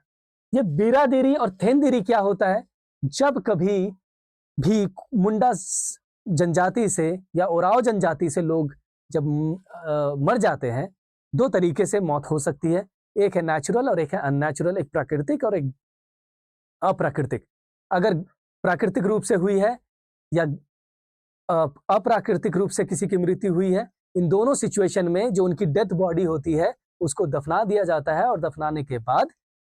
ये बिरादिरी और थेनदिरी क्या होता है, जब कभी भी मुंडा जनजाति से या ओराव जनजाति से लोग जब मर जाते हैं, 2 तरीके से मौत हो सकती है। एक है नेचुरल और एक है अननेचुरल, एक प्राकृतिक और एक अप्राकृतिक। अगर प्राकृतिक रूप से हुई है या अप्राकृतिक रूप से किसी की मृत्यु हुई है, इन दोनों सिचुएशन में जो उनकी डेथ बॉडी होती है उसको दफना दिया जाता है, और दफनाने के बाद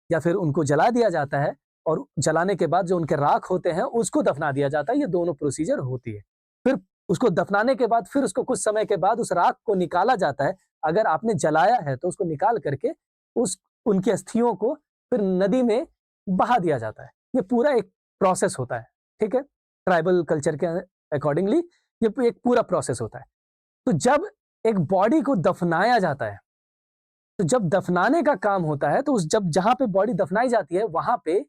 या फिर उनको जला दिया जाता है, और जलाने के बाद जो उनके राख होते हैं उसको दफना दिया जाता है। ये दोनों प्रोसीजर होती है। फिर उसको दफनाने के बाद फिर उसको कुछ समय के बाद उस राख को निकाला जाता है। अगर आपने जलाया है तो उसको निकाल करके उनकी अस्थियों को फिर नदी में बहा दिया जाता है। ये पूरा एक प्रोसेस होता है। ठीक है, ट्राइबल कल्चर के अकॉर्डिंगली ये एक पूरा प्रोसेस होता है। तो जब एक बॉडी को दफनाया जाता है, तो जब दफनाने का काम होता है तो जहां पे बॉडी दफनाई जाती है वहां पे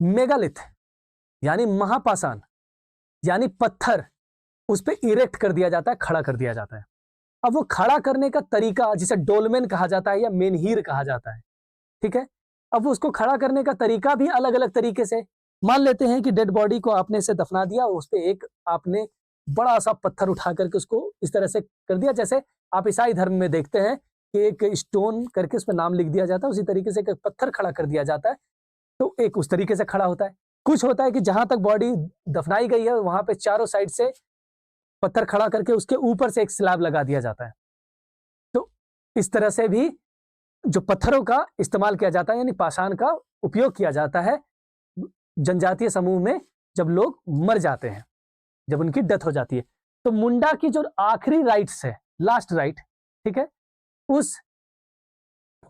मेगालिथ यानी महापाषाण यानी पत्थर उस पे इरेक्ट कर दिया जाता है, खड़ा कर दिया जाता है। अब वो खड़ा करने का तरीका जिसे डोलमेन कहा जाता है या मेनहीर कहा जाता है। ठीक है, अब उसको खड़ा करने का तरीका भी अलग अलग तरीके से। मान लेते हैं कि डेड बॉडी को आपने से दफना दिया, उस पे एक आपने बड़ा सा पत्थर उठा करके उसको इस तरह से कर दिया, जैसे आप ईसाई धर्म में देखते हैं कि एक स्टोन करके उस पर नाम लिख दिया जाता है, उसी तरीके से एक पत्थर खड़ा कर दिया जाता है, तो एक उस तरीके से खड़ा होता है। कुछ होता है कि जहां तक बॉडी दफनाई गई है वहां पे चारों साइड से पत्थर खड़ा करके उसके ऊपर से एक स्लैब लगा दिया जाता है। तो इस तरह से भी जो पत्थरों का इस्तेमाल किया जाता है यानी पाषाण का उपयोग किया जाता है जनजातीय समूह में जब लोग मर जाते हैं, जब उनकी डेथ हो जाती है। तो मुंडा की जो आखिरी राइट्स है, लास्ट राइट, ठीक है, उस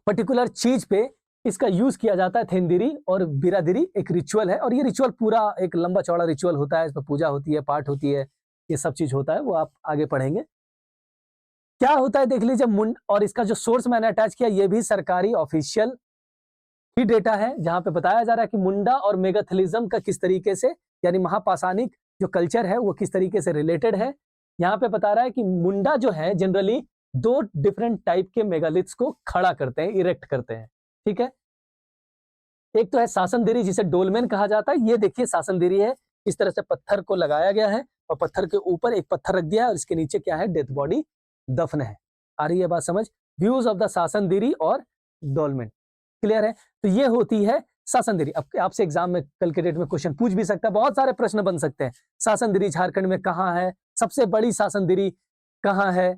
पर्टिकुलर चीज पे इसका यूज किया जाता है। थेनदिरी और बिरादिरी एक रिचुअल है, और ये रिचुअल पूरा एक लंबा चौड़ा रिचुअल होता है। इसमें पूजा होती है, पाठ होती है, ये सब चीज होता है, वो आप आगे पढ़ेंगे। क्या होता है देख लीजिए। और इसका जो सोर्स मैंने अटैच किया ये भी सरकारी ऑफिशियल ही डेटा है, जहां पे बताया जा रहा है कि मुंडा और मेगालिथिज्म का किस तरीके से यानी महापाषाणिक जो कल्चर है वो किस तरीके से रिलेटेड है। यहाँ पे बता रहा है कि मुंडा जो है जनरली 2 डिफरेंट टाइप के मेगालिथ्स को खड़ा करते हैं, इरेक्ट करते हैं। ठीक है, एक तो है सासनदिरी जिसे डोलमेन कहा जाता है। ये देखिए सासनदिरी है, इस तरह से पत्थर को लगाया गया है और पत्थर के ऊपर एक पत्थर रख दिया है और इसके नीचे क्या है, डेथ बॉडी दफन है। आ रही है बात समझ? व्यूज ऑफ द सासनदिरी और डोलमेन, क्लियर है? तो ये होती है सासनदिरी। अब आपसे एग्जाम में कल के डेट में क्वेश्चन पूछ भी सकता है, बहुत सारे प्रश्न बन सकते हैं। सासनदिरी झारखंड में कहाँ है, सबसे बड़ी सासनदिरी कहाँ है,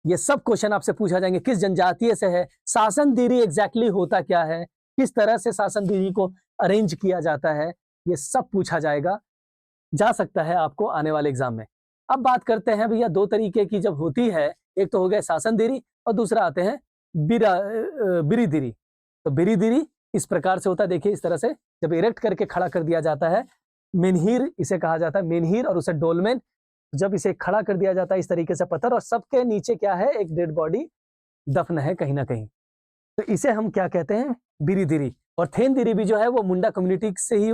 ये सब क्वेश्चन आपसे पूछा जाएंगे। किस जनजातीय से है, सासनदिरी एग्जैक्टली होता क्या है, किस तरह से सासनदिरी को अरेंज किया जाता है, ये सब पूछा जाएगा, जा सकता है आपको आने वाले एग्जाम में। अब बात करते हैं भैया दो तरीके की जब होती है, एक तो हो गया शासनदिरी और दूसरा आते हैं बिरीदिरी। तो बिरीदिरी इस प्रकार से होता है, देखिए इस तरह से जब इरेक्ट करके खड़ा कर दिया जाता है, मेनहीर इसे कहा जाता है, मेनहीर और उसे डोलमेन, जब इसे खड़ा कर दिया जाता है इस तरीके से पत्थर और सबके नीचे क्या है, एक डेड बॉडी दफन है कहीं ना कहीं, तो इसे हम क्या कहते हैं, बिरीदिरी। और थेनदिरी भी जो है वो मुंडा कम्युनिटी से ही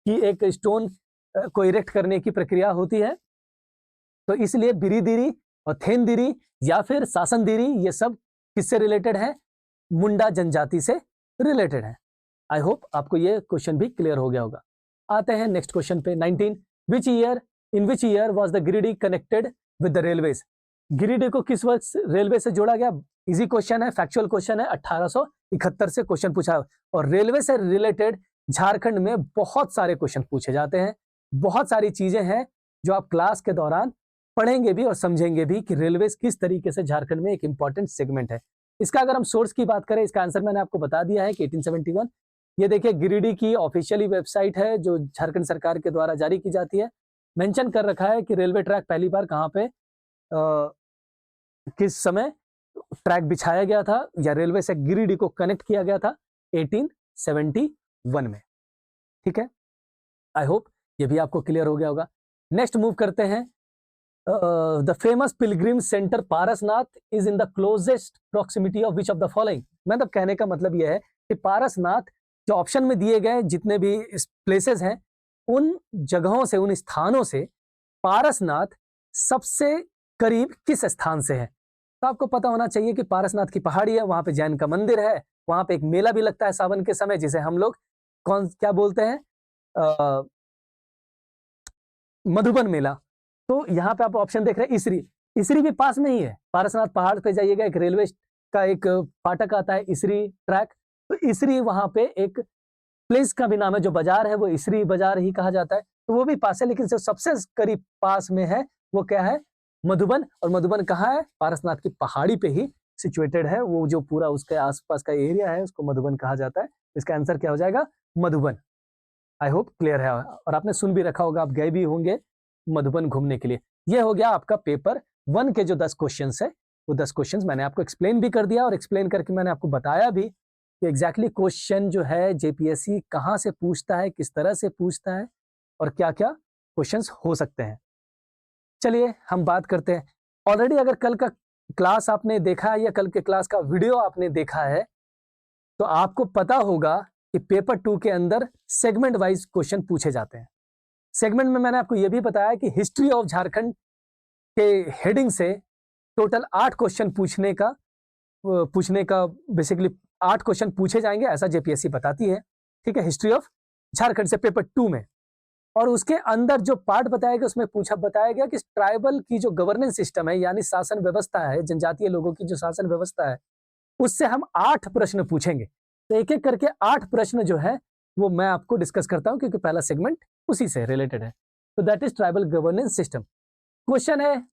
की एक स्टोन को इरेक्ट करने की प्रक्रिया होती है। तो इसलिए बिरीदिरी और थेनदिरी या फिर शासनदिरी ये सब किससे रिलेटेड है, मुंडा जनजाति से रिलेटेड है। आई होप आपको ये क्वेश्चन भी क्लियर हो गया होगा। आते हैं नेक्स्ट क्वेश्चन पे 19, in which year was the Giridih connected with the railways. Giridih को किस वर्ष रेलवे से जोड़ा गया? इजी क्वेश्चन है, फैक्चुअल क्वेश्चन है, 1871 से क्वेश्चन पूछा है। और रेलवे से रिलेटेड झारखंड में बहुत सारे क्वेश्चन पूछे जाते हैं, बहुत सारी चीजें हैं जो आप क्लास के दौरान पढ़ेंगे भी और समझेंगे भी कि रेलवे किस तरीके से झारखंड में एक इंपॉर्टेंट सेगमेंट है। इसका अगर हम सोर्स की बात करें, इसका आंसर मैंने आपको बता दिया है कि 1871। ये देखिए गिरिडीह की ऑफिशियली वेबसाइट है जो झारखंड सरकार के द्वारा जारी की जाती है। मेंशन कर रखा है कि रेलवे ट्रैक पहली बार कहाँ पे किस समय ट्रैक बिछाया गया था या रेलवे से गिरिडीह को कनेक्ट किया गया था, 1871 में। ठीक है, आई होप ये भी आपको क्लियर हो गया होगा। नेक्स्ट मूव करते हैं। The famous Pilgrim centre Parasnath is in the closest proximity of which of the following. मतलब कहने का मतलब यह है कि पारसनाथ जो ऑप्शन में दिए गए जितने भी प्लेसेस हैं, उन जगहों से, उन स्थानों से पारसनाथ सबसे करीब किस स्थान से है। तो आपको पता होना चाहिए कि पारसनाथ की पहाड़ी है, वहां पे जैन का मंदिर है, वहां पे एक मेला भी लगता है सावन के समय, जिसे हम लोग क्या बोलते हैं, मधुबन मेला। तो यहाँ पे आप ऑप्शन देख रहे हैं इसरी, इसरी भी पास में ही है। पारसनाथ पहाड़ पे जाइएगा, एक रेलवे का एक फाटक आता है इसरी ट्रैक, तो इसरी वहां पे एक प्लेस का भी नाम है, जो बाजार है वो इसरी बाजार ही कहा जाता है, तो वो भी पास है। लेकिन जो सबसे करीब पास में है वो क्या है, मधुबन। और मधुबन कहाँ है, पारसनाथ की पहाड़ी पे ही सिचुएटेड है। वो जो पूरा उसके आसपास का एरिया है उसको मधुबन कहा जाता है। इसका आंसर क्या हो जाएगा, मधुबन। आई होप क्लियर है और आपने सुन भी रखा होगा, आप गए भी होंगे मधुबन घूमने के लिए। ये हो गया आपका पेपर 1 के जो 10 क्वेश्चन है, वो 10 क्वेश्चन मैंने आपको एक्सप्लेन भी कर दिया और एक्सप्लेन करके मैंने आपको बताया भी कि एग्जैक्टली क्वेश्चन जो है जेपीएससी कहाँ से पूछता है, किस तरह से पूछता है और क्या क्या क्वेश्चंस हो सकते हैं। चलिए हम बात करते हैं। ऑलरेडी अगर कल का क्लास आपने देखा है या कल के क्लास का वीडियो आपने देखा है तो आपको पता होगा कि पेपर 2 के अंदर सेगमेंट वाइज क्वेश्चन पूछे जाते हैं। सेगमेंट में मैंने आपको यह भी बताया कि हिस्ट्री ऑफ झारखंड के हेडिंग से टोटल 8 क्वेश्चन पूछने का बेसिकली 8 क्वेश्चन पूछे जाएंगे, ऐसा जेपीएससी बताती है। ठीक है, हिस्ट्री ऑफ झारखंड से पेपर 2 में। और उसके अंदर जो पार्ट बताया गया उसमें बताया गया कि ट्राइबल की जो गवर्नेंस सिस्टम है, यानी शासन व्यवस्था है, जनजातीय लोगों की जो शासन व्यवस्था है, उससे हम 8 प्रश्न पूछेंगे। तो एक एक करके 8 प्रश्न जो है वो मैं आपको डिस्कस करता हूं, क्योंकि पहला सेगमेंट उसी से रिलेटेड है। तो that is tribal governance system. Question है,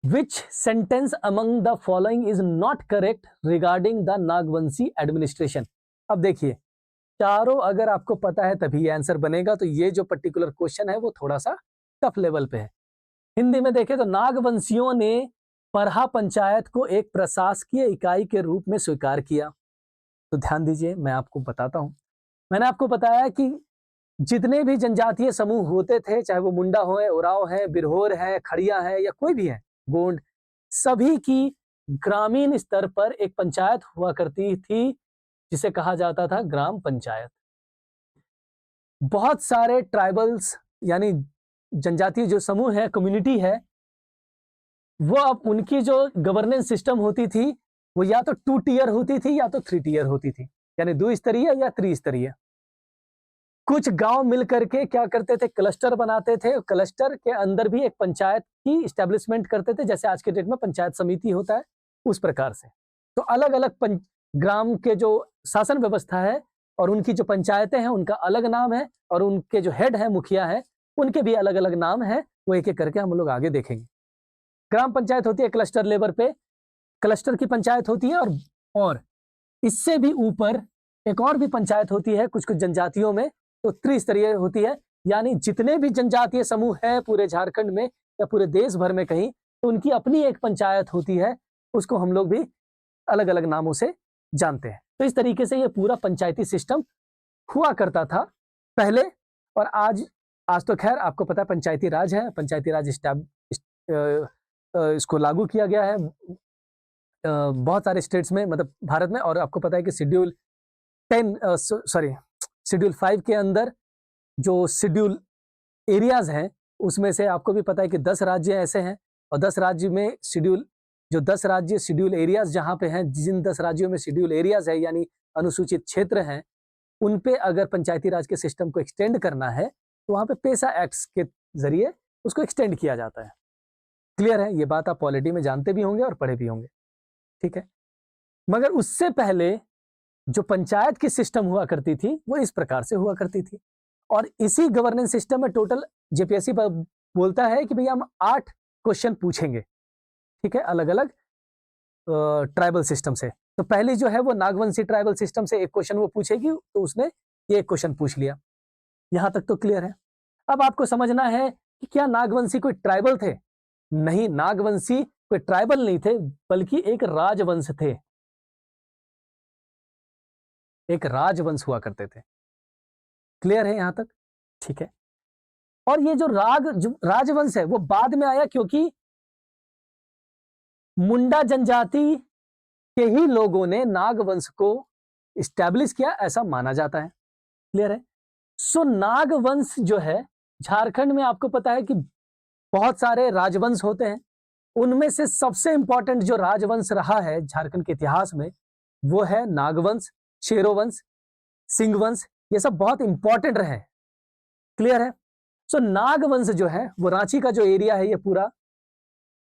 Which sentence among the following is not correct regarding the Nagvanshi administration. अब देखिए, चारों अगर आपको पता है तभी आंसर बनेगा। तो ये जो पर्टिकुलर क्वेश्चन है वो थोड़ा सा टफ लेवल पे है। हिंदी में देखें तो नागवंशियों ने परहा पंचायत को एक प्रशासकीय इकाई के रूप में स्वीकार किया। तो ध्यान दीजिए, मैं आपको बताता हूं। मैंने आपको बताया कि जितने भी जनजातीय समूह होते थे, चाहे वो मुंडा हो, उराव है, बिरहोर है, खड़िया है या कोई भी है, गोंड, सभी की ग्रामीण स्तर पर एक पंचायत हुआ करती थी जिसे कहा जाता था ग्राम पंचायत। बहुत सारे ट्राइबल्स यानी जनजातीय जो समूह है, कम्युनिटी है, वो अब उनकी जो गवर्नेंस सिस्टम होती थी वो या तो 2 टियर होती थी या तो 3 टियर होती थी, यानी 2 स्तरीय या 3 स्तरीय। कुछ गांव मिल करके क्या करते थे, क्लस्टर बनाते थे। क्लस्टर के अंदर भी एक पंचायत की इस्टेब्लिशमेंट करते थे, जैसे आज के डेट में पंचायत समिति होता है उस प्रकार से। तो अलग अलग ग्राम के जो शासन व्यवस्था है और उनकी जो पंचायतें हैं उनका अलग नाम है, और उनके जो हेड है, मुखिया है, उनके भी अलग अलग नाम है। वो एक एक करके हम लोग आगे देखेंगे। ग्राम पंचायत होती है क्लस्टर लेवल पे, क्लस्टर की पंचायत होती है, और इससे भी ऊपर एक और भी पंचायत होती है कुछ कुछ जनजातियों में, तो त्रिस्तरीय होती है, यानी जितने भी जनजातीय समूह हैं पूरे झारखंड में या पूरे देश भर में कहीं, तो उनकी अपनी एक पंचायत होती है, उसको हम लोग भी अलग अलग नामों से जानते हैं। तो इस तरीके से ये पूरा पंचायती सिस्टम हुआ करता था पहले, और आज तो खैर आपको पता है पंचायती राज है, पंचायती राज इसको लागू किया गया है बहुत सारे स्टेट्स में, मतलब भारत में। और आपको पता है कि शेड्यूल 5 के अंदर जो शेड्यूल एरियाज हैं उसमें से आपको भी पता है कि 10 राज्य ऐसे हैं, और 10 राज्य में जो 10 राज्य शेड्यूल एरियाज जहां पे हैं, जिन 10 राज्यों में शेड्यूल एरियाज है यानी अनुसूचित क्षेत्र हैं, उन पे अगर पंचायती राज के सिस्टम को एक्सटेंड करना है तो वहां पे पेसा एक्ट्स के जरिए उसको एक्सटेंड किया जाता है। क्लियर है? ये बात आप पॉलिटी में जानते भी होंगे और पढ़े भी होंगे, ठीक है। मगर उससे पहले जो पंचायत की सिस्टम हुआ करती थी वो इस प्रकार से हुआ करती थी, और इसी गवर्नेंस सिस्टम में टोटल जेपीएससी बोलता है कि भैया हम 8 क्वेश्चन पूछेंगे, ठीक है, अलग अलग ट्राइबल सिस्टम से। तो पहली जो है वो नागवंशी ट्राइबल सिस्टम से एक क्वेश्चन वो पूछेगी, तो उसने ये एक क्वेश्चन पूछ लिया। यहां तक तो क्लियर है। अब आपको समझना है कि क्या नागवंशी कोई ट्राइबल थे? नहीं, नागवंशी कोई ट्राइबल नहीं थे, बल्कि एक राजवंश थे, एक राजवंश हुआ करते थे। क्लियर है यहां तक? ठीक है। और ये जो राजवंश है वो बाद में आया, क्योंकि मुंडा जनजाति के ही लोगों ने नागवंश को इस्टेब्लिश किया, ऐसा माना जाता है। क्लियर है? सो नागवंश जो है, झारखंड में आपको पता है कि बहुत सारे राजवंश होते हैं, उनमें से सबसे इंपॉर्टेंट जो राजवंश रहा है झारखंड के इतिहास में वो है नागवंश, शेरोवंश, सिंहवंश, ये सब बहुत इंपॉर्टेंट रहे। क्लियर है? सो नागवंश जो है वो रांची का जो एरिया है ये पूरा,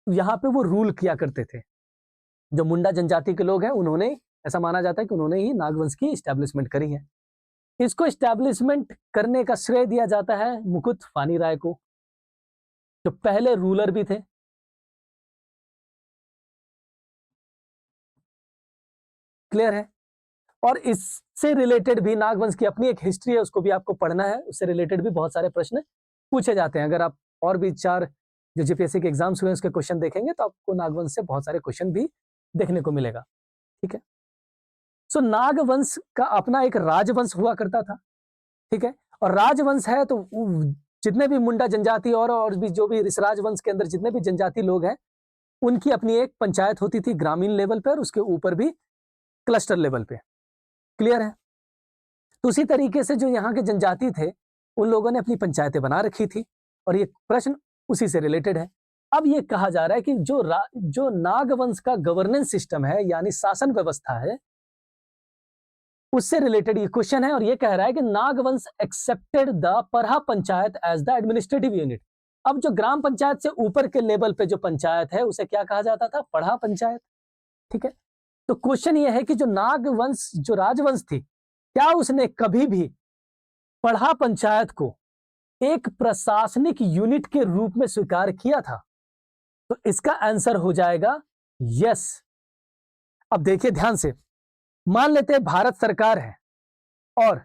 यहां पे वो रूल किया करते थे। जो मुंडा जनजाति के लोग हैं उन्होंने, ऐसा माना जाता है कि उन्होंने ही नागवंश की इस्टेब्लिशमेंट करी है। इसको इस्टेब्लिशमेंट करने का श्रेय दिया जाता है मुकुट फानी राय को, जो पहले रूलर भी थे। क्लियर है? और इससे रिलेटेड भी नागवंश की अपनी एक हिस्ट्री है, उसको भी आपको पढ़ना है, उससे रिलेटेड भी बहुत सारे प्रश्न पूछे जाते हैं। अगर आप और भी 4 जो जेपीएससी के एग्जाम्स हुए उसके क्वेश्चन देखेंगे तो आपको नागवंश से बहुत सारे क्वेश्चन भी देखने को मिलेगा। ठीक है। सो नागवंश का अपना एक राजवंश हुआ करता था। ठीक है। और राजवंश है तो जितने भी मुंडा जनजाति और भी जो भी इस राजवंश के अंदर जितने भी जनजाति लोग हैं उनकी अपनी एक पंचायत होती थी ग्रामीण लेवल पर, उसके ऊपर भी क्लस्टर लेवल पे। क्लियर है? तो उसी तरीके से जो यहाँ के जनजाति थे उन लोगों ने अपनी पंचायतें बना रखी थी, और ये प्रश्न उसी से रिलेटेड है। अब ये कहा जा रहा है कि जो नागवंश का गवर्नेंस सिस्टम है यानी शासन व्यवस्था है, उससे रिलेटेड ये क्वेश्चन है, और ये कह रहा है कि Nagvansh accepted the Parha panchayat as the administrative unit. अब जो ग्राम पंचायत से ऊपर के लेवल पे जो पंचायत है उसे क्या कहा जाता था? पढ़ा पंचायत। ठीक है। तो क्वेश्चन ये है कि जो नागवंश जो राजवंश थी, क्या उसने कभी भी पढ़ा पंचायत को एक प्रशासनिक यूनिट के रूप में स्वीकार किया था? तो इसका आंसर हो जाएगा यस। अब देखिए ध्यान से, मान लेते हैं भारत सरकार है और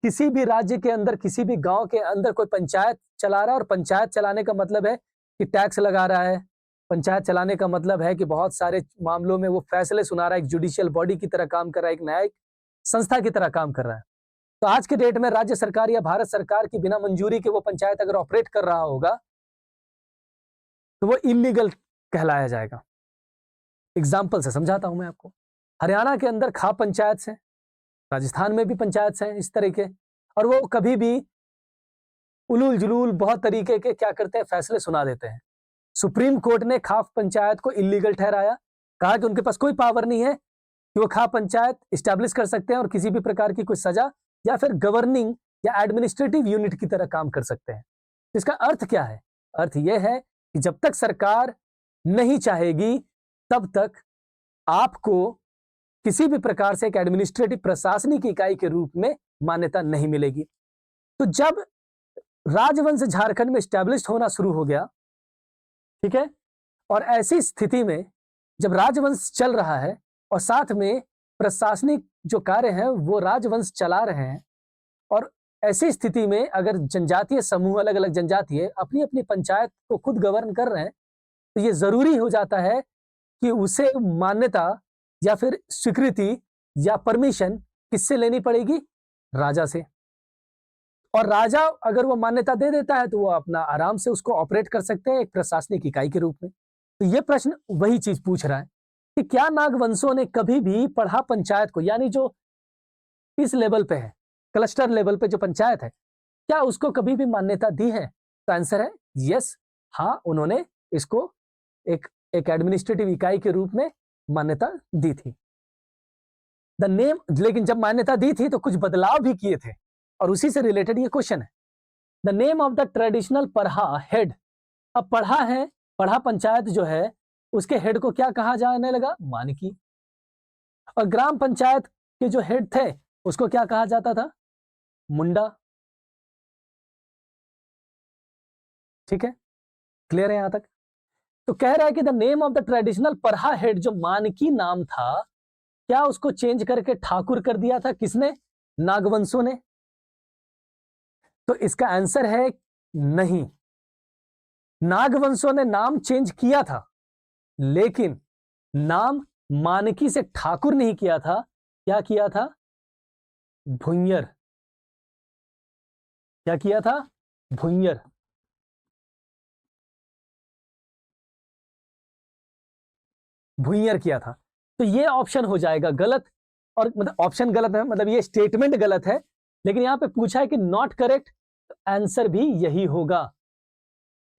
किसी भी राज्य के अंदर किसी भी गांव के अंदर कोई पंचायत चला रहा है, और पंचायत चलाने का मतलब है कि टैक्स लगा रहा है, पंचायत चलाने का मतलब है कि बहुत सारे मामलों में वो फैसले सुना रहा है, एक जुडिशियल बॉडी की तरह काम कर रहा है, एक न्यायिक संस्था की तरह काम कर रहा है। तो आज के डेट में राज्य सरकार या भारत सरकार की बिना मंजूरी के वो पंचायत अगर ऑपरेट कर रहा होगा तो वो इलीगल कहलाया जाएगा। एग्जाम्पल से समझाता हूं मैं आपको। हरियाणा के अंदर खाप पंचायत है, राजस्थान में भी पंचायत हैं इस तरह के, और वो कभी भी उलूल जुलूल बहुत तरीके के क्या करते हैं, फैसले सुना देते हैं। सुप्रीम कोर्ट ने खाप पंचायत को इलीगल ठहराया, कहा कि उनके पास कोई पावर नहीं है कि वो खाप पंचायत इस्टेब्लिश कर सकते हैं और किसी भी प्रकार की कोई सजा या फिर गवर्निंग या एडमिनिस्ट्रेटिव यूनिट की तरह काम कर सकते हैं। इसका अर्थ क्या है? अर्थ यह है कि जब तक सरकार नहीं चाहेगी तब तक आपको किसी भी प्रकार से एक एडमिनिस्ट्रेटिव प्रशासनिक इकाई के रूप में मान्यता नहीं मिलेगी। तो जब राजवंश झारखंड में स्टैब्लिश होना शुरू हो गया, ठीक है, और ऐसी स्थिति में जब राजवंश चल रहा है और साथ में प्रशासनिक जो कार्य है वो राजवंश चला रहे हैं, और ऐसी स्थिति में अगर जनजातीय समूह, अलग अलग जनजातीय अपनी अपनी पंचायत को खुद गवर्न कर रहे हैं, तो ये जरूरी हो जाता है कि उसे मान्यता या फिर स्वीकृति या परमिशन किससे लेनी पड़ेगी? राजा से। और राजा अगर वो मान्यता दे देता है तो वो अपना आराम से उसको ऑपरेट कर सकते हैं एक प्रशासनिक इकाई के रूप में। तो ये प्रश्न वही चीज पूछ रहा है कि क्या नागवंशों ने कभी भी पढ़ा पंचायत को, यानी जो इस लेवल पे है, क्लस्टर लेवल पे जो पंचायत है, क्या उसको कभी भी मान्यता दी है? तो आंसर है यस, हाँ, उन्होंने इसको एक एडमिनिस्ट्रेटिव इकाई के रूप में मान्यता दी थी। द नेम, लेकिन जब मान्यता दी थी तो कुछ बदलाव भी किए थे और उसी से रिलेटेड ये क्वेश्चन है। The name of the traditional पढ़ा हेड, अब पढ़ा है, पढ़ा पंचायत जो है उसके हेड को क्या कहा जाने लगा? मानकी। और ग्राम पंचायत के जो हेड थे उसको क्या कहा जाता था? मुंडा। ठीक है, क्लियर है यहां तक? तो कह रहा है कि the name of the traditional पढ़ा हेड, जो मानकी नाम था, क्या उसको चेंज करके ठाकुर कर दिया था? किसने? नागवंशों ने। तो इसका आंसर है नहीं, नागवंशों ने नाम चेंज किया था, लेकिन नाम मानकी से ठाकुर नहीं किया था। क्या किया था? भुंयर। क्या किया था? भुंयर। भुंयर किया था। तो ये ऑप्शन हो जाएगा गलत, और मतलब ऑप्शन गलत है, मतलब ये स्टेटमेंट गलत है, लेकिन यहां पे पूछा है कि नॉट करेक्ट, तो आंसर भी यही होगा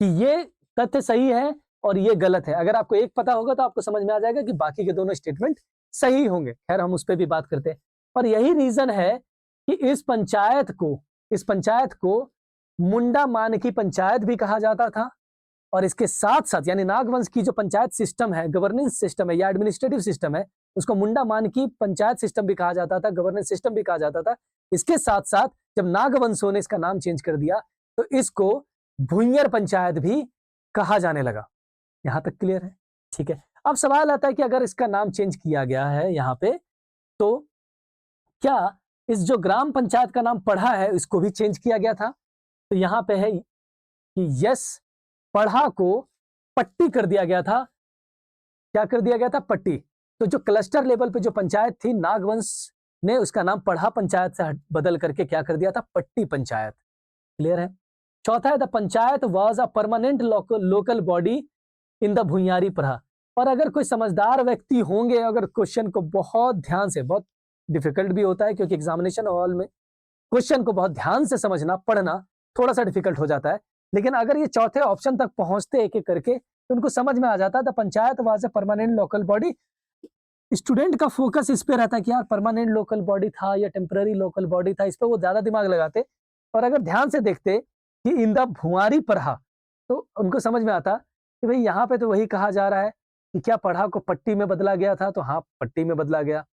कि ये तथ्य सही है और ये गलत है। अगर आपको एक पता होगा तो आपको समझ में आ जाएगा कि बाकी के दोनों स्टेटमेंट सही होंगे। खैर, हम उस पर भी बात करते हैं। और यही रीजन है कि इस पंचायत को मुंडा मानकी पंचायत भी कहा जाता था, और इसके साथ साथ यानी नागवंश की जो पंचायत सिस्टम है, गवर्नेंस सिस्टम है या एडमिनिस्ट्रेटिव सिस्टम है, उसको मुंडा मानकी पंचायत सिस्टम भी कहा जाता था, गवर्नेंस सिस्टम भी कहा जाता था। इसके साथ साथ जब नागवंशों ने इसका नाम चेंज कर दिया तो इसको भुंयर पंचायत भी कहा जाने लगा। यहां तक क्लियर है? ठीक है। अब सवाल आता है कि अगर इसका नाम चेंज किया गया है यहां पे, तो क्या इस जो ग्राम पंचायत का नाम पढ़ा है इसको भी चेंज किया गया था? तो यहां पे है कि यस, पढ़ा को पट्टी कर दिया गया था। क्या कर दिया गया था? पट्टी। तो जो क्लस्टर लेवल पे जो पंचायत थी, नागवंश ने उसका नाम पढ़ा पंचायत से बदल करके क्या कर दिया था? पट्टी पंचायत। क्लियर है? चौथा है the panchayat was a permanent local body in the Bhuinhari Parha. और अगर कोई समझदार व्यक्ति होंगे, अगर क्वेश्चन को बहुत ध्यान से, बहुत डिफिकल्ट भी होता है क्योंकि एग्जामिनेशन हॉल में क्वेश्चन को बहुत ध्यान से समझना, पढ़ना थोड़ा सा डिफिकल्ट हो जाता है, लेकिन अगर ये चौथे ऑप्शन तक पहुंचते एक एक करके तो उनको समझ में आ जाता है the panchayat was a permanent local body. Student का फोकस इस पे रहता है कि यार परमानेंट लोकल बॉडी था या टेम्पररी लोकल बॉडी था, इस पे वो ज्यादा दिमाग लगाते। और अगर ध्यान से देखते कि इन द भुआरी पढ़ा, तो उनको समझ में आता कि भाई यहाँ पे तो वही कहा जा रहा है कि क्या पढ़ा को पट्टी में बदला गया था, तो हाँ, पट्टी में बदला गया।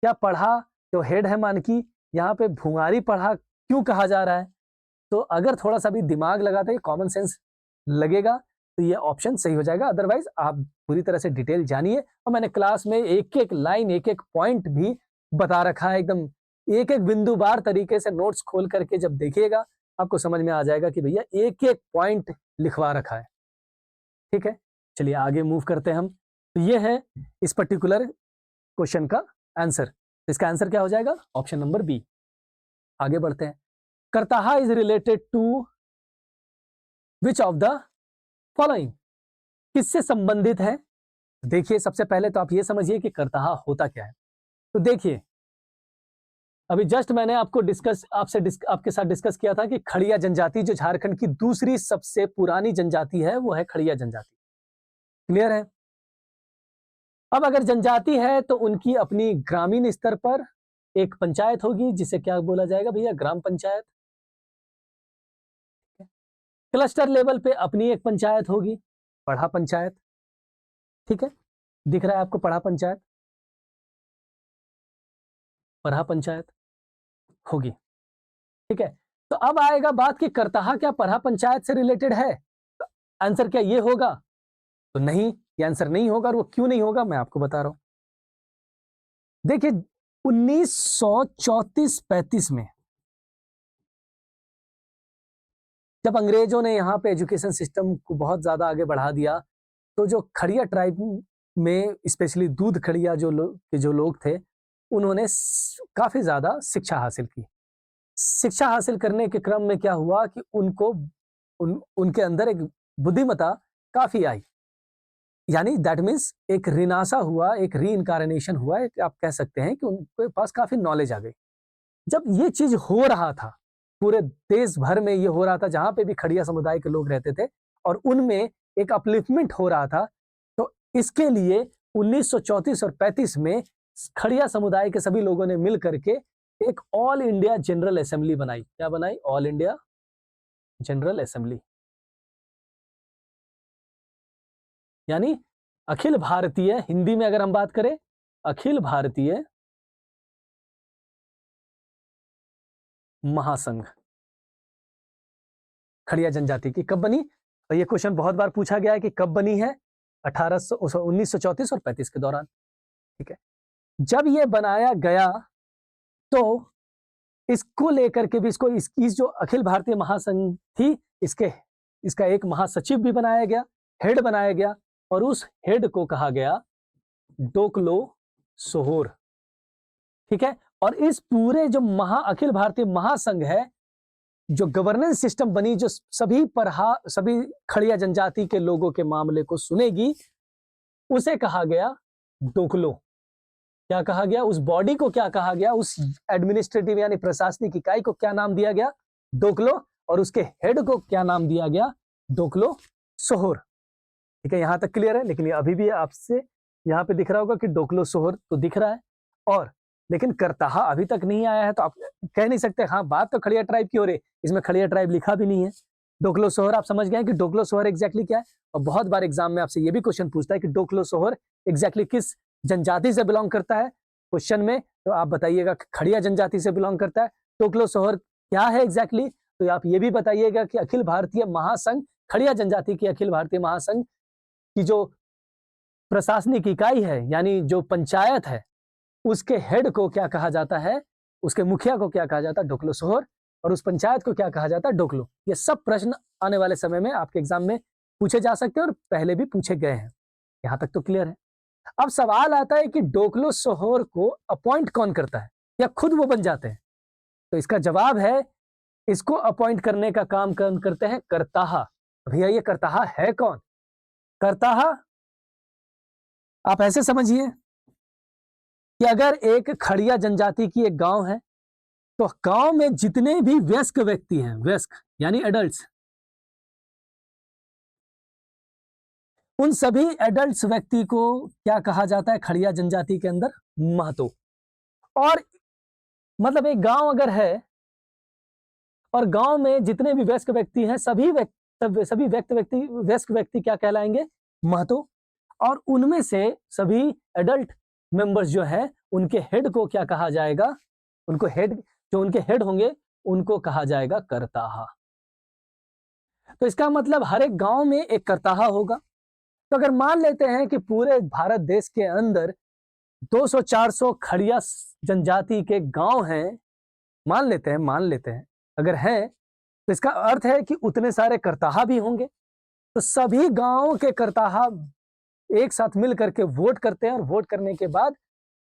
क्या पढ़ा जो हेड है मानकी, यहाँ पे भुआरी पढ़ा क्यों कहा जा रहा है? तो अगर थोड़ा सा भी दिमाग लगाते, कॉमन सेंस लगेगा, तो ये ऑप्शन सही हो जाएगा। अदरवाइज आप पूरी तरह से डिटेल जानिए, और मैंने क्लास में एक एक लाइन, एक एक पॉइंट भी बता रखा है, एकदम एक एक बिंदुवार तरीके से नोट्स खोल करके जब देखिएगा आपको समझ में आ जाएगा कि भैया एक एक पॉइंट लिखवा रखा है। ठीक है, चलिए आगे मूव करते हैं हम। तो ये है इस पर्टिकुलर क्वेश्चन का आंसर। इसका आंसर क्या हो जाएगा? Option number B. आगे बढ़ते हैं। Kartaha is related to which of the following, किससे संबंधित है? देखिए, सबसे पहले तो आप ये समझिए कि करताहा होता क्या है। तो देखिए, अभी जस्ट मैंने आपको आपके साथ डिस्कस किया था कि खड़िया जनजाति जो झारखंड की दूसरी सबसे पुरानी जनजाति है वो है खड़िया जनजाति। क्लियर है? अब अगर जनजाति है तो उनकी अपनी ग्रामीण स्तर पर एक पंचायत होगी जिसे क्या बोला जाएगा भैया? ग्राम पंचायत। क्लस्टर लेवल पे अपनी एक पंचायत होगी, पढ़ा पंचायत। ठीक है, दिख रहा है आपको पढ़ा पंचायत? पढ़ा पंचायत होगी। ठीक है, तो अब आएगा बात कि करताहा क्या पढ़ा पंचायत से रिलेटेड है? तो आंसर क्या ये होगा? तो नहीं, ये आंसर नहीं होगा। और वो क्यों नहीं होगा मैं आपको बता रहा हूं। देखिए, 1934-35 में जब अंग्रेजों ने यहाँ पे एजुकेशन सिस्टम को बहुत ज्यादा आगे बढ़ा दिया, तो जो खड़िया ट्राइब में स्पेशली दूध खड़िया जो लोग थे, उन्होंने काफी ज्यादा शिक्षा हासिल की। शिक्षा हासिल करने के क्रम में क्या हुआ कि उनके अंदर एक बुद्धिमत्ता काफी आई, यानी दैट मीन्स एक रिनासा हुआ, एक रीइंकार्नेशन हुआ, एक आप कह सकते हैं कि उनके पास काफी नॉलेज आ गई। जब ये चीज हो रहा था, पूरे देश भर में ये हो रहा था, जहां पे भी खड़िया समुदाय के लोग रहते थे और उनमें एक अपलिफ्टमेंट हो रहा था, तो इसके लिए 1934 और 35 में खड़िया समुदाय के सभी लोगों ने मिल करके एक ऑल इंडिया जनरल असेंबली बनाई। क्या बनाई? ऑल इंडिया जनरल असेंबली, यानी अखिल भारतीय, हिंदी में अगर हम बात करें, अखिल भारतीय महासंघ खड़िया जनजाति की कब बनी? और ये क्वेश्चन बहुत बार पूछा गया है कि कब बनी है? 1934 और 35 के दौरान। ठीक है, जब ये बनाया गया तो इसको लेकर के भी इस जो अखिल भारतीय महासंघ थी, इसका एक महासचिव भी बनाया गया, हेड बनाया गया, और उस हेड को कहा गया डोकलो सोहोर। ठीक है, और इस पूरे जो अखिल भारतीय महासंघ है, जो गवर्नेंस सिस्टम बनी, जो सभी खड़िया जनजाति के लोगों के मामले को सुनेगी, उसे कहा गया डोकलो। क्या कहा गया? उस बॉडी को क्या कहा गया? उस एडमिनिस्ट्रेटिव यानी प्रशासनिक इकाई को क्या नाम दिया गया? डोकलो। और उसके हेड को क्या नाम दिया गया? डोकलो सोहोर। ठीक है, यहां तक क्लियर है। लेकिन ये अभी भी आपसे यहां पे दिख रहा होगा कि डोकलो सोहोर तो दिख रहा है, और लेकिन करताहा अभी तक नहीं आया है, तो आप कह नहीं सकते हाँ बात तो खड़िया ट्राइब की हो रही, इसमें खड़िया ट्राइब लिखा भी नहीं है। डोकलो सोहोर आप समझ गए कि डोकलो सोहोर एग्जैक्टली क्या है। और बहुत बार एग्जाम में आपसे ये भी क्वेश्चन पूछता है कि डोकलो सोहोर एग्जैक्टली किस जनजाति से बिलोंग करता है क्वेश्चन में, तो आप बताइएगा खड़िया जनजाति से बिलोंग करता है। डोकलो सोहोर क्या है एग्जैक्टली, तो आप ये भी बताइएगा कि अखिल भारतीय महासंघ, खड़िया जनजाति की अखिल भारतीय महासंघ की जो प्रशासनिक इकाई है, यानी जो पंचायत है, उसके हेड को क्या कहा जाता है? उसके मुखिया को क्या कहा जाता है? डोकलो सोहोर। और उस पंचायत को क्या कहा जाता है? डोकलो। ये सब प्रश्न आने वाले समय में आपके एग्जाम में पूछे जा सकते हैं और पहले भी पूछे गए हैं। यहां तक तो क्लियर है। अब सवाल आता है कि डोकलो सोहोर को अपॉइंट कौन करता है, या खुद वो बन जाते हैं? तो इसका जवाब है, इसको अपॉइंट करने का काम कौन करते हैं? करताहा। भैया ये करताहा है कौन? करताहा आप ऐसे समझिए कि अगर एक खड़िया जनजाति की एक गांव है, तो गांव में जितने भी वयस्क व्यक्ति हैं, वयस्क यानी एडल्ट्स, उन सभी एडल्ट्स व्यक्ति को क्या कहा जाता है खड़िया जनजाति के अंदर? महतो। और मतलब एक गांव अगर है और गांव में जितने भी वयस्क व्यक्ति हैं, सभी वयस्क व्यक्ति क्या कहलाएंगे? महतो। और उनमें से सभी एडल्ट मेंबर्स जो है, उनके हेड को क्या कहा जाएगा? उनके हेड होंगे, उनको कहा जाएगा करताहा। तो इसका मतलब हर एक गांव में एक करताहा होगा। तो अगर मान लेते हैं कि पूरे भारत देश के अंदर 200-400 खड़िया जनजाति के गांव हैं, मान लेते हैं अगर हैं, तो इसका अर्थ है कि उतने सारे करताहा भी होंगे। तो सभी गांवों के करताहा एक साथ मिल करके वोट करते हैं, और वोट करने के बाद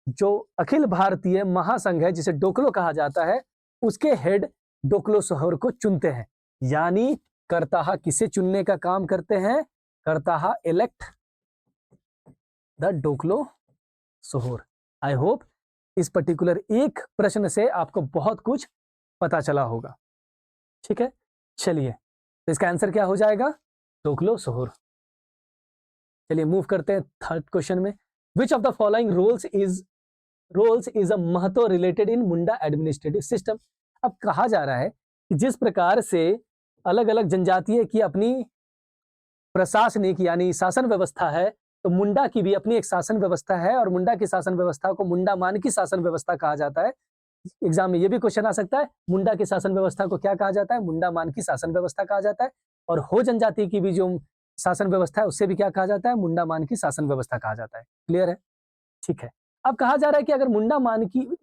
जो अखिल भारतीय महासंघ है, जिसे डोकलो कहा जाता है, उसके हेड डोकलो सोहोर को चुनते हैं। यानी करताहा किसे चुनने का काम करते हैं? करताहा इलेक्ट द डोकलो सोहोर। आई होप इस पर्टिकुलर एक प्रश्न से आपको बहुत कुछ पता चला होगा। ठीक है, चलिए, तो इसका आंसर क्या हो जाएगा? डोकलो सोहोर। चलिए मूव करते हैं थर्ड क्वेश्चन में। Which of the following roles is a Mahto related in Munda administrative system. अब कहा जा रहा है कि जिस प्रकार से अलग अलग जनजातीय की अपनी प्रशासनिक यानी शासन व्यवस्था है, तो मुंडा की भी अपनी एक शासन व्यवस्था है, और मुंडा की शासन व्यवस्था को मुंडा मान की शासन व्यवस्था कहा जाता है। एग्जाम में यह भी क्वेश्चन आ सकता है, मुंडा की शासन व्यवस्था को क्या कहा जाता है? मुंडा मान की शासन व्यवस्था कहा जाता है। और हो जनजाति की भी जो शासन व्यवस्था है, उससे भी क्या कहा जाता है? मुंडा मान की शासन व्यवस्था कहा जाता है। क्लियर है? ठीक है, अब कहा जा रहा है कि अगर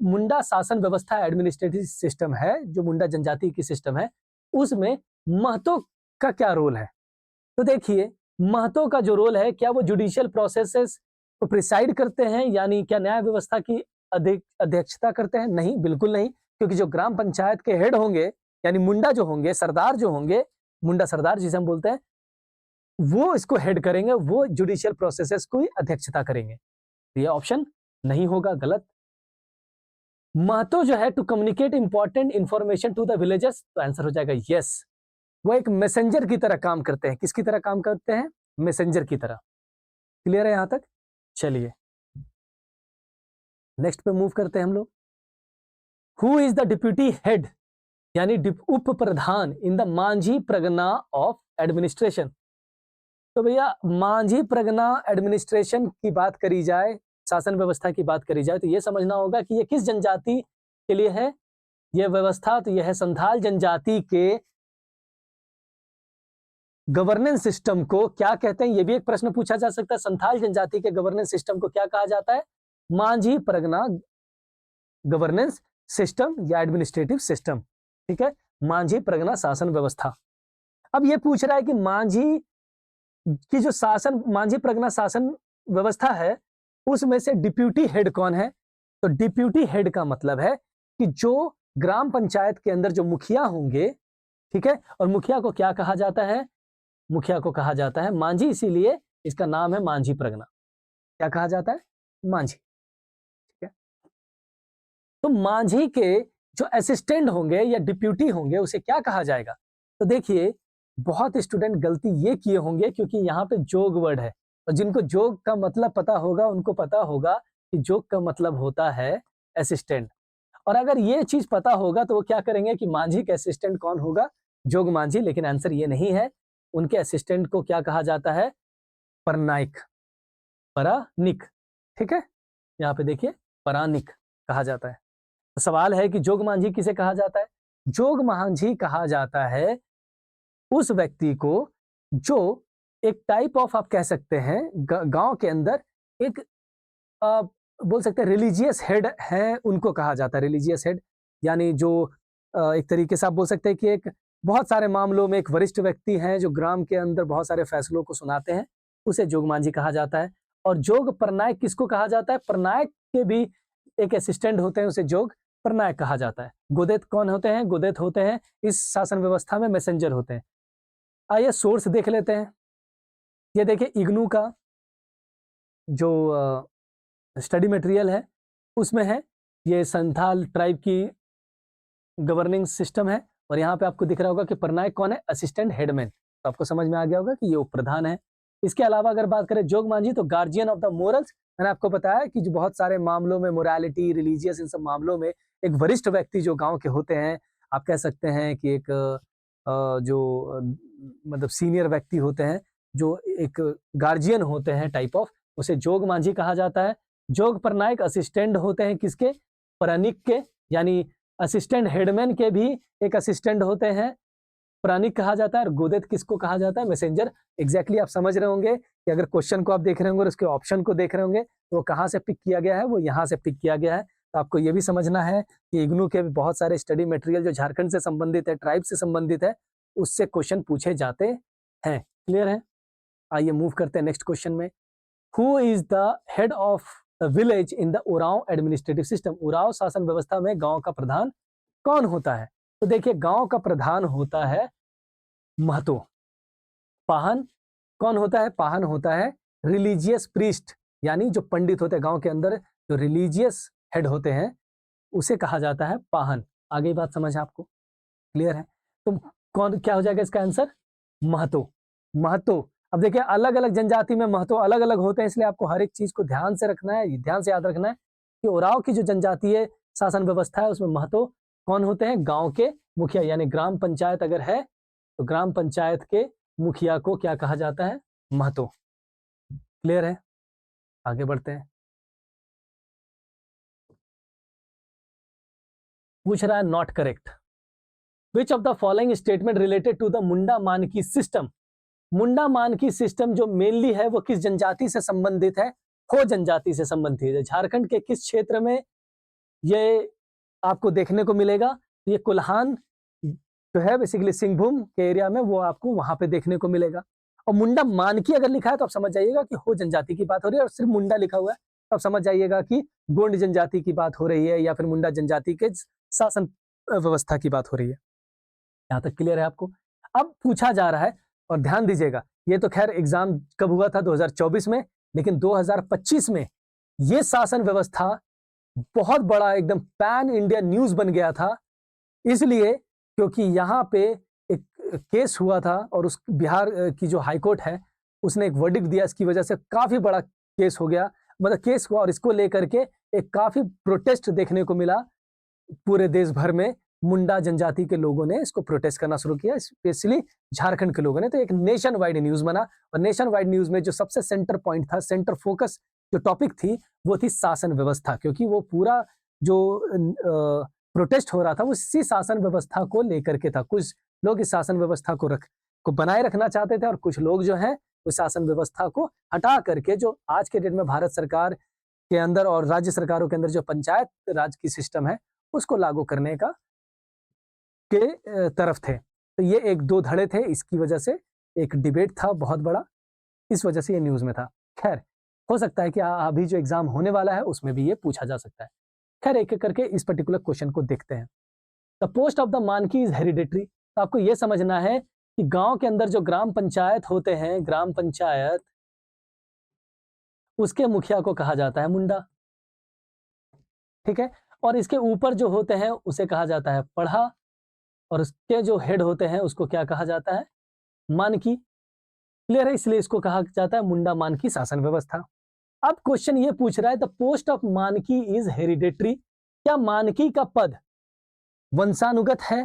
मुंडा शासन व्यवस्था एडमिनिस्ट्रेटिव सिस्टम है, जो मुंडा जनजाति की सिस्टम है, उसमें महतो का क्या रोल है? तो देखिए, महतो का जो रोल है, क्या वो जुडिशियल प्रोसेसेस को प्रिसाइड करते हैं, यानी क्या न्याय व्यवस्था की अध्यक्षता करते हैं? नहीं, बिल्कुल नहीं, क्योंकि जो ग्राम पंचायत के हेड होंगे, यानी मुंडा जो होंगे, सरदार जो होंगे, मुंडा सरदार जिसे हम बोलते हैं, वो इसको हेड करेंगे, वो जुडिशियल प्रोसेसेस की अध्यक्षता करेंगे। ये ऑप्शन नहीं होगा, गलत। महतो जो है to communicate important information to the villages, तो आंसर हो जाएगा यस। वो एक मैसेंजर की तरह काम करते हैं। किसकी तरह काम करते हैं? मैसेंजर की तरह। क्लियर है यहां तक? चलिए नेक्स्ट पे मूव करते हैं हम लोग। Who is the deputy head, यानी उप प्रधान in the Manjhi Pargana of administration? तो भैया मांझी प्रगना एडमिनिस्ट्रेशन की बात करी जाए, शासन व्यवस्था की बात करी जाए, तो यह समझना होगा कि यह किस जनजाति के लिए है यह व्यवस्था। तो यह है संथाल जनजाति के गवर्नेंस सिस्टम को क्या कहते हैं? यह भी एक प्रश्न पूछा जा सकता है। संथाल जनजाति के गवर्नेंस सिस्टम को क्या कहा जाता है? मांझी प्रगना गवर्नेंस सिस्टम या एडमिनिस्ट्रेटिव सिस्टम। ठीक है, मांझी प्रगना शासन व्यवस्था। अब यह पूछ रहा है कि मांझी की जो शासन, मांझी प्रगना शासन व्यवस्था है, उसमें से डिप्यूटी हेड कौन है? तो डिप्यूटी हेड का मतलब है कि जो ग्राम पंचायत के अंदर जो मुखिया होंगे, ठीक है, और मुखिया को क्या कहा जाता है? मुखिया को कहा जाता है मांझी, इसीलिए इसका नाम है मांझी प्रगना। क्या कहा जाता है? मांझी। ठीक है, तो मांझी के जो असिस्टेंट होंगे या डिप्यूटी होंगे, उसे क्या कहा जाएगा? तो देखिए, बहुत स्टूडेंट गलती ये किए होंगे क्योंकि यहाँ पे जोग वर्ड है, और जिनको जोग का मतलब पता होगा उनको पता होगा कि जोग का मतलब होता है असिस्टेंट। और अगर ये चीज पता होगा तो वो क्या करेंगे कि मांझी के असिस्टेंट कौन होगा? जोग मांझी। लेकिन आंसर ये नहीं है। उनके असिस्टेंट को क्या कहा जाता है? परनाइक, परानिक। ठीक है, यहाँ पे देखिए परानिक कहा जाता है। तो सवाल है कि जोग मांझी किसे कहा जाता है? जोग मांझी कहा जाता है उस व्यक्ति को जो एक टाइप ऑफ, आप कह सकते हैं, गांव के अंदर एक बोल सकते हैं रिलीजियस हेड है, उनको कहा जाता है रिलीजियस हेड। यानी जो एक तरीके से आप बोल सकते हैं कि एक बहुत सारे मामलों में एक वरिष्ठ व्यक्ति हैं जो ग्राम के अंदर बहुत सारे फैसलों को सुनाते हैं, उसे जोग मांझी कहा जाता है। और जोग परनायक किसको कहा जाता है? परनायक के भी एक असिस्टेंट होते हैं, उसे जोग परनायक कहा जाता है। गोदेत कौन होते हैं? गोदेत होते हैं इस शासन व्यवस्था में मैसेंजर होते हैं। आइए सोर्स देख लेते हैं। ये देखिए इग्नू का जो स्टडी मटेरियल है उसमें है, ये संथाल ट्राइब की गवर्निंग सिस्टम है। और यहाँ पे आपको दिख रहा होगा कि परनायक कौन है? Assistant headman. तो आपको समझ में आ गया होगा कि ये उपप्रधान है। इसके अलावा अगर बात करें जोग मांझी, तो गार्जियन ऑफ द मोरल्स। मैंने आपको बताया कि जो बहुत सारे मामलों में, मोरालिटी, रिलीजियस, इन सब मामलों में एक वरिष्ठ व्यक्ति जो गांव के होते हैं, आप कह सकते हैं कि एक मतलब सीनियर व्यक्ति होते हैं, जो एक गार्जियन होते हैं टाइप ऑफ, उसे जोग मांझी कहा जाता है। जोग परनायक असिस्टेंट होते हैं किसके? परनिक के, यानी असिस्टेंट हेडमैन के भी एक असिस्टेंट होते हैं, प्राणिक कहा जाता है। और गोदेत किसको कहा जाता है? मैसेंजर। एग्जैक्टली आप समझ रहे होंगे कि अगर क्वेश्चन को आप देख रहे होंगे और उसके ऑप्शन को देख रहे होंगे तो वो कहाँ से पिक किया गया है? वो यहाँ से पिक किया गया है। तो आपको ये भी समझना है कि इग्नू के भी बहुत सारे स्टडी मटेरियल जो झारखंड से संबंधित है, ट्राइब से संबंधित है, उससे क्वेश्चन पूछे जाते हैं। क्लियर है? आइए मूव करते हैं नेक्स्ट क्वेश्चन में। Who is the head of the village in the Oraon administrative system? Oraon शासन व्यवस्था में गांव का प्रधान कौन होता है? तो देखिए, गांव का प्रधान होता है महतो। पाहन कौन होता है? पाहन होता है रिलीजियस प्रीस्ट, यानी जो पंडित होते हैं गांव के अंदर, जो रिलीजियस हेड होते हैं, उसे कहा जाता है पाहन। आगे बात समझ आपको क्लियर है? तो कौन, क्या हो जाएगा इसका आंसर? महतो। महतो। अब देखिए, अलग अलग जनजाति में महतो अलग अलग होते हैं, इसलिए आपको हर एक चीज को ध्यान से रखना है, ध्यान से याद रखना है कि उराव की जो जनजातीय शासन व्यवस्था है उसमें महतो कौन होते हैं? गांव के मुखिया, यानी ग्राम पंचायत अगर है तो ग्राम पंचायत के मुखिया को क्या कहा जाता है? महतो। क्लियर है? आगे बढ़ते हैं। पूछ रहा है not correct. Which of the following statement related to the Munda Manki system? Munda Manki system जो मेनली है वो किस जनजाति से संबंधित है? हो जनजाति से संबंधित है। झारखंड के किस क्षेत्र में ये आपको देखने को मिलेगा? ये कुल्हान जो है बेसिकली सिंहभूम के एरिया में, वो आपको वहां पे देखने को मिलेगा। और मुंडा मानकी अगर लिखा है तो आप समझ जाइएगा कि हो जनजाति की बात हो रही है, और सिर्फ मुंडा लिखा हुआ है तो आप समझ जाइएगा कि गोंड जनजाति की बात हो रही है या फिर मुंडा जनजाति के शासन व्यवस्था की बात हो रही है। यहां तक क्लियर है आपको? अब पूछा जा रहा है, और ध्यान दीजिएगा, ये तो खैर एग्जाम कब हुआ था, 2024 में, लेकिन 2025 में ये शासन व्यवस्था बहुत बड़ा एकदम पैन इंडिया न्यूज बन गया था। इसलिए क्योंकि यहाँ पे एक केस हुआ था, और उस बिहार की जो हाईकोर्ट है उसने एक वर्डिक्ट दिया, इसकी वजह से काफी बड़ा केस हो गया, मतलब केस हुआ, और इसको लेकर के एक काफी प्रोटेस्ट देखने को मिला पूरे देश भर में। मुंडा जनजाति के लोगों ने इसको प्रोटेस्ट करना शुरू किया, स्पेशली झारखंड के लोगों ने। तो एक नेशन वाइड न्यूज बना, और नेशन वाइड न्यूज में जो सबसे सेंटर पॉइंट था, सेंटर फोकस जो टॉपिक थी, वो थी शासन व्यवस्था, क्योंकि वो पूरा जो प्रोटेस्ट हो रहा था वो इसी शासन व्यवस्था को लेकर के था। कुछ लोग इस शासन व्यवस्था को बनाए रखना चाहते थे, और कुछ लोग जो है उस शासन व्यवस्था को हटा करके, जो आज के डेट में भारत सरकार के अंदर और राज्य सरकारों के अंदर जो पंचायत राज की सिस्टम है, उसको लागू करने का के तरफ थे। तो ये एक दो धड़े थे, इसकी वजह से एक डिबेट था बहुत बड़ा, इस वजह से ये न्यूज में था। खैर, हो सकता है कि अभी जो एग्जाम होने वाला है उसमें भी ये पूछा जा सकता है। खैर, एक एक करके इस पर्टिकुलर क्वेश्चन को देखते हैं। The post of the Manki is hereditary. तो आपको यह समझना है कि गांव के अंदर जो ग्राम पंचायत होते हैं, ग्राम पंचायत, उसके मुखिया को कहा जाता है मुंडा, ठीक है। और इसके ऊपर जो होते हैं उसे कहा जाता है पढ़ा, और उसके जो हेड होते हैं उसको क्या कहा जाता है, मानकी। क्लियर है? इसलिए इसको कहा जाता है मुंडा मानकी शासन व्यवस्था। अब क्वेश्चन ये पूछ रहा है, द पोस्ट ऑफ मानकी इज हेरिडेटरी। क्या मानकी का पद वंशानुगत है?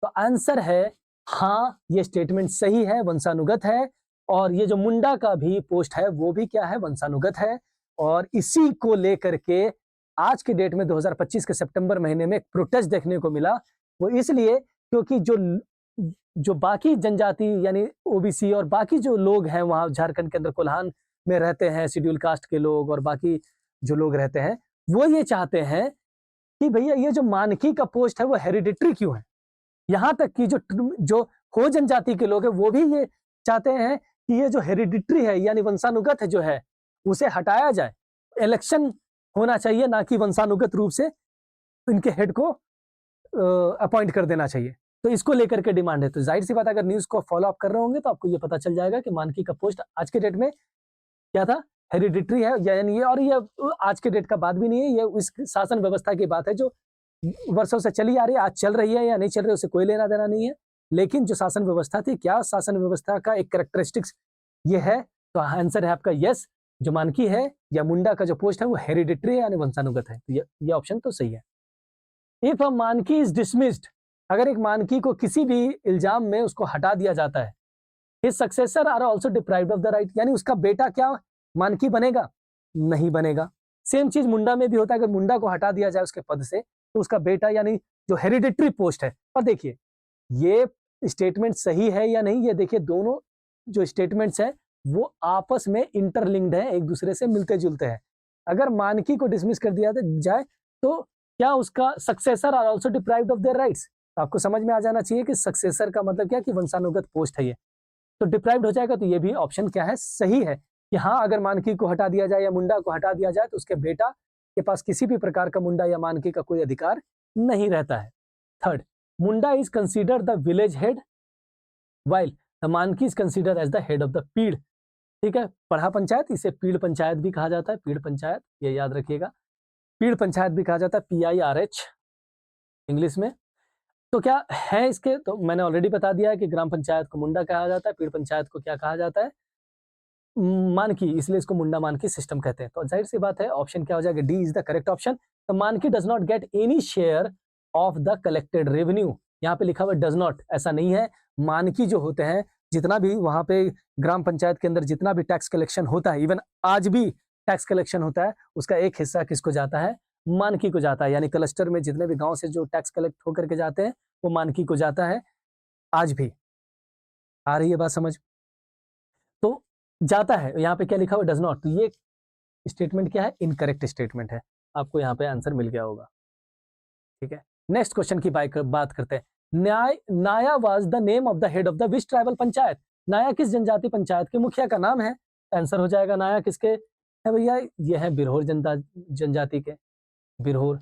तो आंसर है हाँ, ये स्टेटमेंट सही है, वंशानुगत है। और ये जो मुंडा का भी पोस्ट है वो भी क्या है, वंशानुगत है। और इसी को लेकर के आज के डेट में 2025 के सितंबर महीने में एक प्रोटेस्ट देखने को मिला। वो इसलिए क्योंकि जो बाकी जनजाति यानी ओबीसी और बाकी जो लोग हैं वहां झारखंड के अंदर कोल्हान में रहते हैं, शेड्यूल कास्ट के लोग और बाकी जो लोग रहते हैं, वो ये चाहते हैं कि भैया ये जो मानकी का पोस्ट है वो हेरिडिटरी क्यों है। यहां तक कि जो हो जनजाति के लोग हैं वो भी ये चाहते हैं कि ये जो हेरिडिटरी है यानी वंशानुगत है जो है, उसे हटाया जाए। इलेक्शन होना चाहिए, ना कि वंशानुगत रूप से इनके हेड को अपॉइंट कर देना चाहिए। तो इसको लेकर के डिमांड है। तो जाहिर सी बात, अगर न्यूज को फॉलो अप कर रहे होंगे तो आपको ये पता चल जाएगा कि मानकी का पोस्ट आज के डेट में क्या था, हेरिडिटरी है। यानी ये, और ये आज के डेट का बात भी नहीं है, ये इस शासन व्यवस्था की बात है जो वर्षों से चली आ रही है। आज चल रही है या नहीं चल रही है उससे कोई लेना देना नहीं है, लेकिन जो शासन व्यवस्था थी, क्या शासन व्यवस्था का एक कैरेक्टरिस्टिक्स ये है। तो आंसर है आपका यस, जो मानकी है या मुंडा का जो पोस्ट है वो हेरिडिटरी है यानी वंशानुगत है। तो ये ऑप्शन तो सही है। इफ अ मानकी इज डिसमिस्ड, अगर एक मानकी को किसी भी इल्जाम में उसको हटा दिया जाता है, his successor are also deprived of the right, यानी उसका बेटा क्या मानकी बनेगा, नहीं बनेगा। सेम चीज मुंडा में भी होता है, अगर मुंडा को हटा दिया जाए उसके पद से तो उसका बेटा यानी जो हेरिडिटरी पोस्ट है। और देखिए ये स्टेटमेंट सही है या नहीं, ये देखिए दोनों जो स्टेटमेंट्स हैं वो आपस में इंटरलिंक्ड है, एक दूसरे से मिलते जुलते हैं। अगर मानकी को डिसमिस कर दिया जाए तो क्या उसका successor are also deprived of their rights. आपको समझ में आ जाना चाहिए कि सक्सेसर का मतलब क्या, कि वंशानुगत पोस्ट है ये, तो डिप्राइव्ड हो जाएगा। तो ये भी ऑप्शन क्या है, सही है कि हाँ, अगर मानकी को हटा दिया जाए या मुंडा को हटा दिया जाए तो उसके बेटा के पास किसी भी प्रकार का मुंडा या मानकी का कोई अधिकार नहीं रहता है। Third, Munda is considered the village head while the Manki is considered as the head of the Peerh. ठीक है, पढ़ा पंचायत, इसे पीढ़ पंचायत भी कहा जाता है। पीढ़ पंचायत, ये याद रखिएगा, पीढ़ पंचायत भी कहा जाता है, PIRH इंग्लिश में। तो क्या है इसके, तो मैंने ऑलरेडी बता दिया है कि ग्राम पंचायत को मुंडा कहा जाता है, पीढ़ पंचायत को क्या कहा जाता है, मानकी, इसलिए इसको मुंडा मानकी सिस्टम कहते हैं। तो जाहिर सी बात है ऑप्शन क्या हो जाएगा, D is the correct option. The Manki does not get any share of the collected revenue. यहाँ पे लिखा हुआ डज नॉट, ऐसा नहीं है। मानकी जो होते हैं, जितना भी वहां पे ग्राम पंचायत के अंदर जितना भी टैक्स कलेक्शन होता है, इवन आज भी टैक्स कलेक्शन होता है, उसका एक हिस्सा किसको जाता है, मानकी को जाता है। यानी क्लस्टर में जितने भी गांव से जो टैक्स कलेक्ट होकर के जाते हैं वो मानकी को जाता है, आज भी। आ रही है बात समझ? तो जाता है, यहाँ पे क्या लिखा हुआ, डज नॉट। तो ये स्टेटमेंट क्या है, इनकरेक्ट स्टेटमेंट है। आपको यहाँ पे आंसर मिल गया होगा। ठीक है, नेक्स्ट क्वेश्चन की बात करते हैं। नाया was the name of the head of the which tribal panchayat, नाया किस जनजाति पंचायत के मुखिया का नाम है? आंसर हो जाएगा नाया किसके है भैया? ये है बिरहोर जनजाति के, बिरहोर।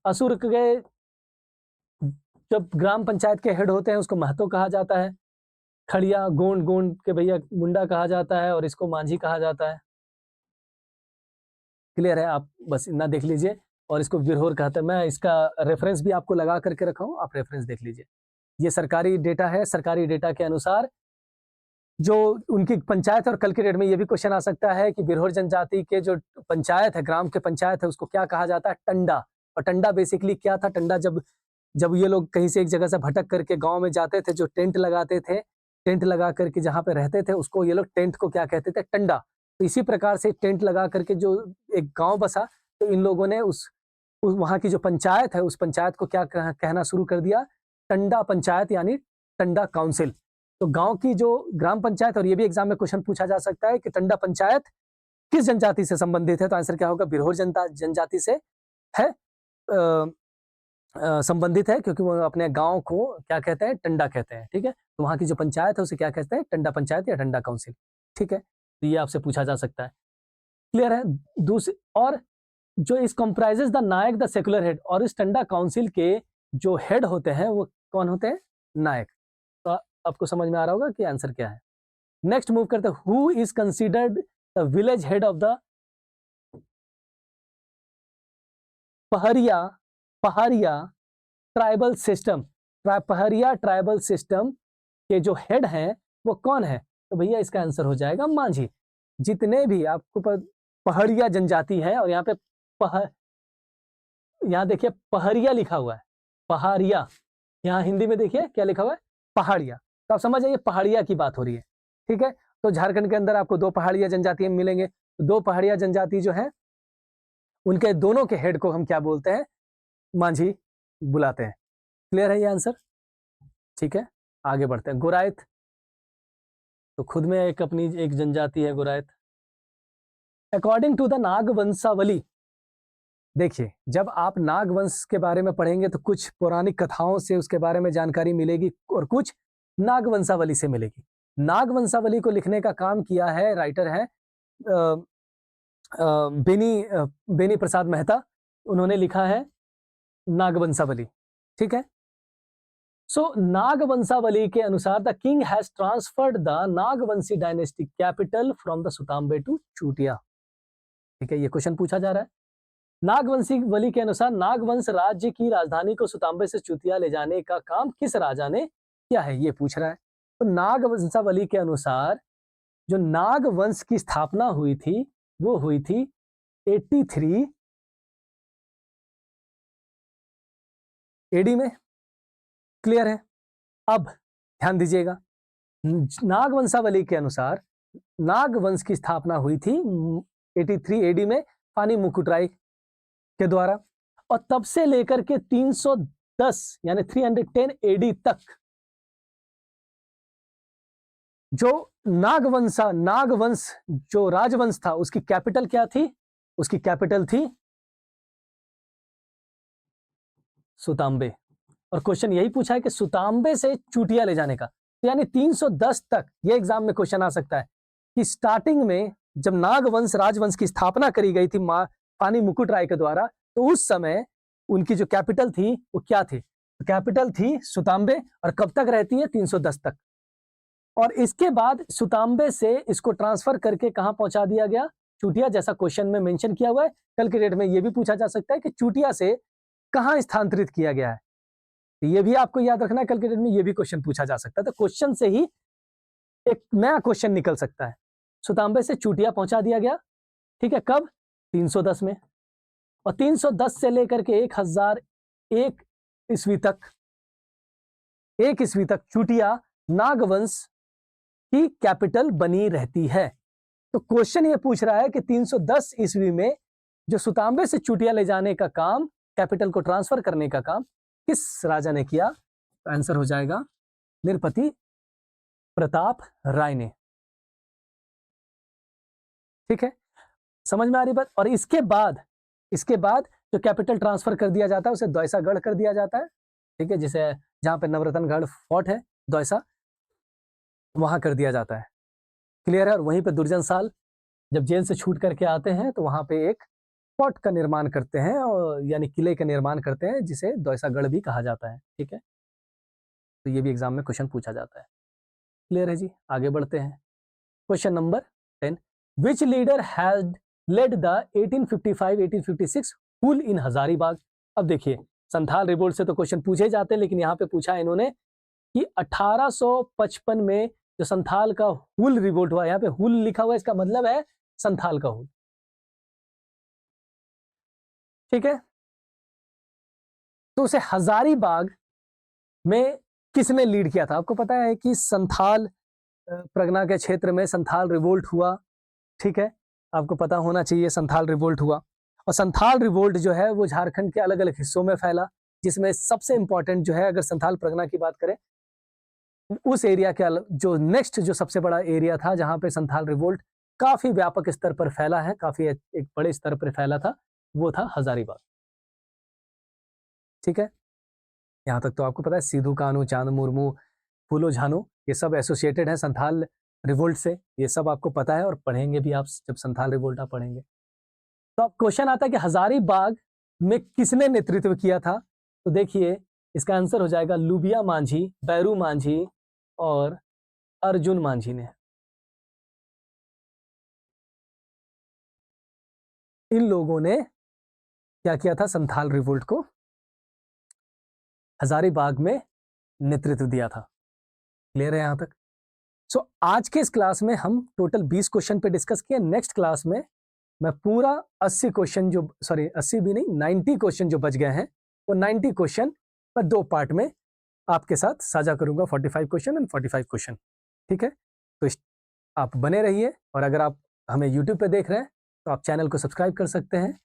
असुर के जब ग्राम पंचायत के हेड होते हैं उसको महतो कहा जाता है, खड़िया गोंड, गोंड के भैया मुंडा कहा जाता है, और इसको मांझी कहा जाता है। क्लियर है? आप बस इतना देख लीजिए, और इसको बिरहोर कहते हैं। मैं इसका रेफरेंस भी आपको लगा करके रखा हूं, आप रेफरेंस देख लीजिए। ये सरकारी डेटा है, सरकारी डेटा के अनुसार जो उनकी पंचायत, और कल के डेट में ये भी क्वेश्चन आ सकता है कि बिरहोर जनजाति के जो पंचायत है, ग्राम के पंचायत है, उसको क्या कहा जाता है? टंडा। और टंडा बेसिकली क्या था? टंडा जब जब ये लोग कहीं से एक जगह से भटक करके गांव में जाते थे, जो टेंट लगाते थे, टेंट लगा करके जहां पे रहते थे, उसको ये लोग टेंट को क्या कहते थे? टंडा। तो इसी प्रकार से टेंट लगा करके जो एक गांव बसा, तो इन लोगों ने उस वहां की जो पंचायत है, उस पंचायत को क्या कहना शुरू कर दिया? टंडा पंचायत, यानी टंडा काउंसिल। तो गांव की जो ग्राम पंचायत, और ये भी एग्जाम में क्वेश्चन पूछा जा सकता है कि टंडा पंचायत किस जनजाति से संबंधित है? तो आंसर क्या होगा? बिरहोर जनजाति से है, संबंधित है, क्योंकि वो अपने गांव को क्या कहते हैं? टंडा कहते हैं। ठीक है, तो वहां की जो पंचायत है उसे क्या कहते हैं? टंडा पंचायत या टंडा काउंसिल। ठीक है, तो ये आपसे पूछा जा सकता है। क्लियर है? दूसरी, और जो इस comprises the Naik the secular head, और इस टंडा काउंसिल के जो हेड होते हैं वो कौन होते हैं? नायक। तो आपको समझ में आ रहा होगा कि आंसर क्या है। नेक्स्ट मूव करते हैं, who is considered the village head of the Paharia tribal system. Paharia tribal system के जो हेड हैं वो कौन है? तो भैया इसका आंसर हो जाएगा मांझी। जितने भी आपको पहाड़िया जनजाति है, और यहाँ पे यहाँ देखिए पहाड़िया लिखा हुआ है, पहाड़िया। यहाँ हिंदी में देखिए क्या लिखा हुआ है? पहाड़िया। तो आप समझ जाइए पहाड़िया की बात हो रही है। ठीक है, तो झारखंड के अंदर आपको 2 पहाड़िया जनजाति मिलेंगे। 2 पहाड़िया जनजाति जो है, उनके दोनों के हेड को हम क्या बोलते हैं? मांझी बुलाते हैं। क्लियर है ये आंसर? ठीक है, आगे बढ़ते हैं। गुरायत, तो खुद में एक अपनी एक जनजाति है गुरायत। अकॉर्डिंग टू द नागवंशावली, देखिए जब आप नागवंश के बारे में पढ़ेंगे तो कुछ पौराणिक कथाओं से उसके बारे में जानकारी मिलेगी, और कुछ नागवंशावली से मिलेगी। नागवंशावली को लिखने का काम किया है, राइटर है बेनी प्रसाद मेहता, उन्होंने लिखा है नागवंशावली। ठीक है, सो नागवंशावली के अनुसार the king has transferred the Nagvanshi dynasty capital from the Sutambe to Chutia. ठीक है, ये क्वेश्चन पूछा जा रहा है। नागवंशावली के अनुसार नागवंश राज्य की राजधानी को सुताम्बे से चूतिया ले जाने का काम किस राजा ने किया है? ये पूछ रहा है। तो नागवंशावली के अनुसार जो नागवंश की स्थापना हुई थी वो हुई थी 83 एडी में। क्लियर है? अब ध्यान दीजिएगा, नागवंशावली के अनुसार नागवंश की स्थापना हुई थी 83 एडी में पानी मुकुटराय के द्वारा, और तब से लेकर के 310 यानी 310 एडी तक जो नागवंश जो राजवंश था उसकी कैपिटल क्या थी? उसकी कैपिटल थी सुताम्बे। और क्वेश्चन यही पूछा है कि सुताम्बे से चूटिया ले जाने का, तो यानी 310 तक ये एग्जाम में क्वेश्चन आ सकता है कि स्टार्टिंग में जब नागवंश राजवंश की स्थापना करी गई थी पानी मुकुटराय के द्वारा, तो उस समय उनकी जो कैपिटल थी वो क्या थी? तो कैपिटल थी सुताम्बे, और कब तक रहती है? 310 तक। और इसके बाद सुताम्बे से इसको ट्रांसफर करके कहां पहुंचा दिया गया? चूटिया, जैसा क्वेश्चन में मेंशन किया हुआ है। कल के डेट में यह भी पूछा जा सकता है कि चूटिया से कहां स्थानांतरित किया गया है, तो ये भी आपको याद रखना है। कल के डेट में यह भी क्वेश्चन पूछा जा सकता है, तो क्वेश्चन से ही एक नया क्वेश्चन निकल सकता है। सुताम्बे से चूटिया पहुंचा दिया गया। ठीक है, कब? 310 में। और 310 से लेकर के 1001 ईस्वी तक, 1 ईस्वी तक चूटिया नागवंश की कैपिटल बनी रहती है। तो क्वेश्चन ये पूछ रहा है कि 310 ईस्वी में जो सुताम्बे से चूटिया ले जाने का काम, कैपिटल को ट्रांसफर करने का काम किस राजा ने किया? तो आंसर हो जाएगा नृपति प्रताप राय ने। ठीक है, समझ में आ रही बात? और इसके बाद जो कैपिटल ट्रांसफर कर दिया जाता है उसे द्वैसागढ़ कर दिया जाता है। ठीक है, जिसे जहाँ पे नवरत्नगढ़ फोर्ट है दौसा, वहां कर दिया जाता है। क्लियर है। और वहीं पे दुर्जन साल जब जेल से छूट करके आते हैं तो वहां पे एक फोर्ट का निर्माण करते हैं, और यानी किले का निर्माण करते हैं, जिसे दौसागढ़ भी कहा जाता है। ठीक है, तो ये भी एग्जाम में क्वेश्चन पूछा जाता है। क्लियर है जी, आगे बढ़ते हैं। Question number 10, which leader had led the 1855-1856 Hul in Hazaribagh. अब देखिए, संथाल रिवोल्ट से तो क्वेश्चन पूछे जाते हैं, लेकिन यहाँ पे पूछा इन्होंने कि 1855 में जो संथाल का हुल रिवोल्ट हुआ, यहाँ पे हुल लिखा हुआ है, इसका मतलब है संथाल का हुल। ठीक है, तो उसे हजारीबाग में किसने लीड किया था? आपको पता है कि संथाल परगना के क्षेत्र में संथाल रिवोल्ट हुआ। ठीक है, आपको पता होना चाहिए संथाल रिवोल्ट हुआ। और संथाल रिवोल्ट जो है वो झारखंड के अलग अलग हिस्सों में फैला, जिसमें सबसे इंपॉर्टेंट जो है, अगर संथाल परगना की बात करें, उस एरिया के जो नेक्स्ट जो सबसे बड़ा एरिया था जहां पे संथाल रिवोल्ट काफी व्यापक स्तर पर फैला है, काफी एक बड़े स्तर पर फैला था, वो था हजारीबाग। ठीक है, यहां तक तो आपको पता है। सिद्धू कान्हू, चांद मुर्मू, फूलो झानो, ये सब एसोसिएटेड है संथाल रिवोल्ट से, ये सब आपको पता है और पढ़ेंगे भी आप जब संथाल रिवोल्ट आप पढ़ेंगे। तो अब क्वेश्चन आता है कि हजारीबाग में किसने नेतृत्व किया था? तो देखिए, इसका आंसर हो जाएगा लुबिया मांझी, बैरू मांझी और अर्जुन मांझी ने। इन लोगों ने क्या किया था? संथाल रिवोल्ट को हजारीबाग में नेतृत्व दिया था। क्लियर है यहां तक? सो आज के इस क्लास में हम टोटल 20 क्वेश्चन पे डिस्कस किए। नेक्स्ट क्लास में मैं पूरा 80 क्वेश्चन, जो 80 भी नहीं, 90 क्वेश्चन जो बच गए हैं, वो 90 क्वेश्चन मैं 2 पार्ट में आपके साथ साझा करूंगा, 45 क्वेश्चन एंड 45 क्वेश्चन। ठीक है, तो आप बने रहिए। और अगर आप हमें यूट्यूब पे देख रहे हैं तो आप चैनल को सब्सक्राइब कर सकते हैं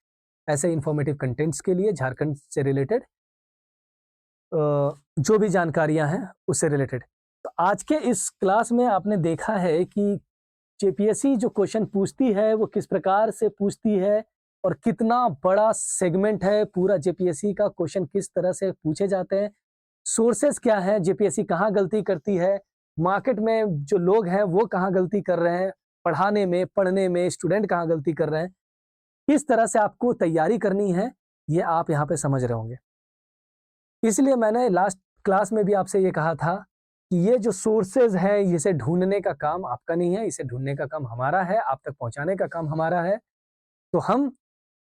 ऐसे इंफॉर्मेटिव कंटेंट्स के लिए, झारखंड से रिलेटेड जो भी जानकारियां हैं उससे रिलेटेड। तो आज के इस क्लास में आपने देखा है कि जेपीएससी जो क्वेश्चन पूछती है वो किस प्रकार से पूछती है, और कितना बड़ा सेगमेंट है पूरा जेपीएससी का, क्वेश्चन किस तरह से पूछे जाते हैं, सोर्सेस क्या है, जेपीएससी कहाँ गलती करती है, मार्केट में जो लोग हैं वो कहाँ गलती कर रहे हैं, पढ़ाने में, पढ़ने में स्टूडेंट कहाँ गलती कर रहे हैं, किस तरह से आपको तैयारी करनी है, ये आप यहाँ पे समझ रहे होंगे। इसलिए मैंने लास्ट क्लास में भी आपसे ये कहा था कि ये जो सोर्सेज हैं, इसे ढूंढने का काम आपका नहीं है, इसे ढूंढने का काम हमारा है, आप तक पहुंचाने का काम हमारा है। तो हम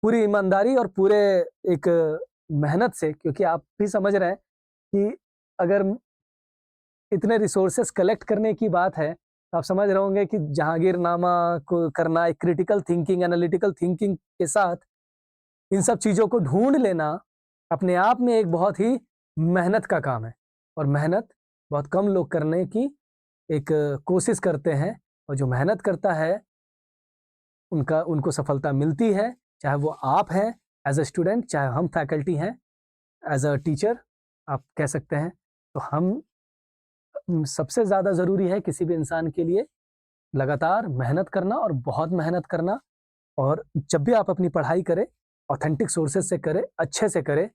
पूरी ईमानदारी और पूरे एक मेहनत से, क्योंकि आप भी समझ रहे हैं कि अगर इतने रिसोर्सेस कलेक्ट करने की बात है, तो आप समझ रहे होंगे कि जहांगीरनामा को करना, एक क्रिटिकल थिंकिंग, एनालिटिकल थिंकिंग के साथ इन सब चीज़ों को ढूंढ लेना अपने आप में एक बहुत ही मेहनत का काम है। और मेहनत बहुत कम लोग करने की एक कोशिश करते हैं, और जो मेहनत करता है उनको सफलता मिलती है, चाहे वो आप हैं एज अ स्टूडेंट, चाहे हम फैकल्टी हैं एज अ टीचर आप कह सकते हैं। तो हम सबसे ज़्यादा ज़रूरी है किसी भी इंसान के लिए लगातार मेहनत करना, और बहुत मेहनत करना। और जब भी आप अपनी पढ़ाई करें, ऑथेंटिक सोर्सेज से करें, अच्छे से करें,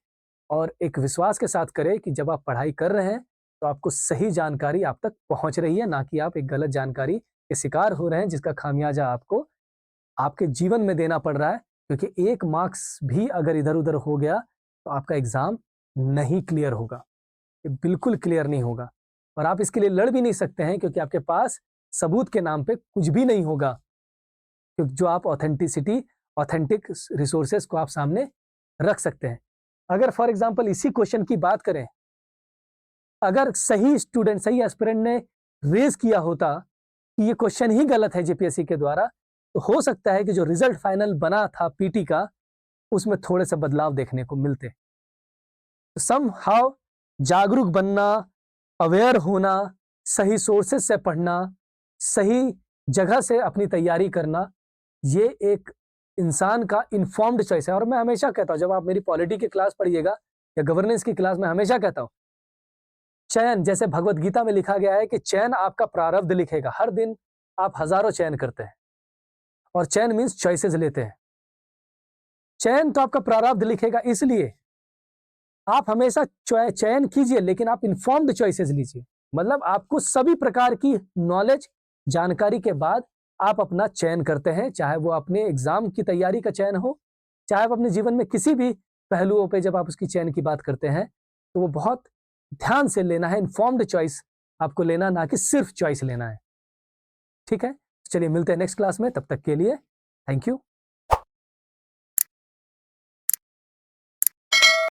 और एक विश्वास के साथ करें कि जब आप पढ़ाई कर रहे हैं तो आपको सही जानकारी आप तक पहुंच रही है, ना कि आप एक गलत जानकारी के शिकार हो रहे हैं, जिसका खामियाजा आपको आपके जीवन में देना पड़ रहा है। क्योंकि एक मार्क्स भी अगर इधर उधर हो गया तो आपका एग्जाम नहीं क्लियर होगा, ये बिल्कुल क्लियर नहीं होगा। और आप इसके लिए लड़ भी नहीं सकते हैं, क्योंकि आपके पास सबूत के नाम पे कुछ भी नहीं होगा, क्योंकि जो आप ऑथेंटिक रिसोर्सेज को आप सामने रख सकते हैं। अगर फॉर एग्जांपल इसी क्वेश्चन की बात करें, अगर सही स्टूडेंट, सही एस्पिरेंट ने रेज किया होता कि ये क्वेश्चन ही गलत है जेपीएससी के द्वारा, तो हो सकता है कि जो रिजल्ट फाइनल बना था पीटी का, उसमें थोड़े से बदलाव देखने को मिलते। सम हाउ जागरूक बनना, अवेयर होना, सही सोर्सेज से पढ़ना, सही जगह से अपनी तैयारी करना, ये एक इंसान का इन्फॉर्म्ड चॉइस है। और मैं हमेशा कहता हूं, जब आप मेरी पॉलिटी की क्लास पढ़िएगा या गवर्नेंस की क्लास में, हमेशा कहता हूं, चयन, जैसे भगवत गीता में लिखा गया है कि चयन आपका प्रारब्ध लिखेगा। हर दिन आप हजारों चयन करते हैं, और चयन मीन्स चॉइसेस लेते हैं। चयन तो आपका प्रारब्ध लिखेगा, इसलिए आप हमेशा चयन कीजिए, लेकिन आप इन्फॉर्म्ड चॉइसेस लीजिए। मतलब आपको सभी प्रकार की नॉलेज, जानकारी के बाद आप अपना चयन करते हैं, चाहे वो अपने एग्जाम की तैयारी का चयन हो, चाहे आप अपने जीवन में किसी भी पहलुओं पे जब आप उसकी चयन की बात करते हैं, तो वो बहुत ध्यान से लेना है, इन्फॉर्म्ड चॉइस आपको लेना, ना कि सिर्फ चॉइस लेना है। ठीक है, चलिए मिलते हैं नेक्स्ट क्लास में, तब तक के लिए थैंक यू।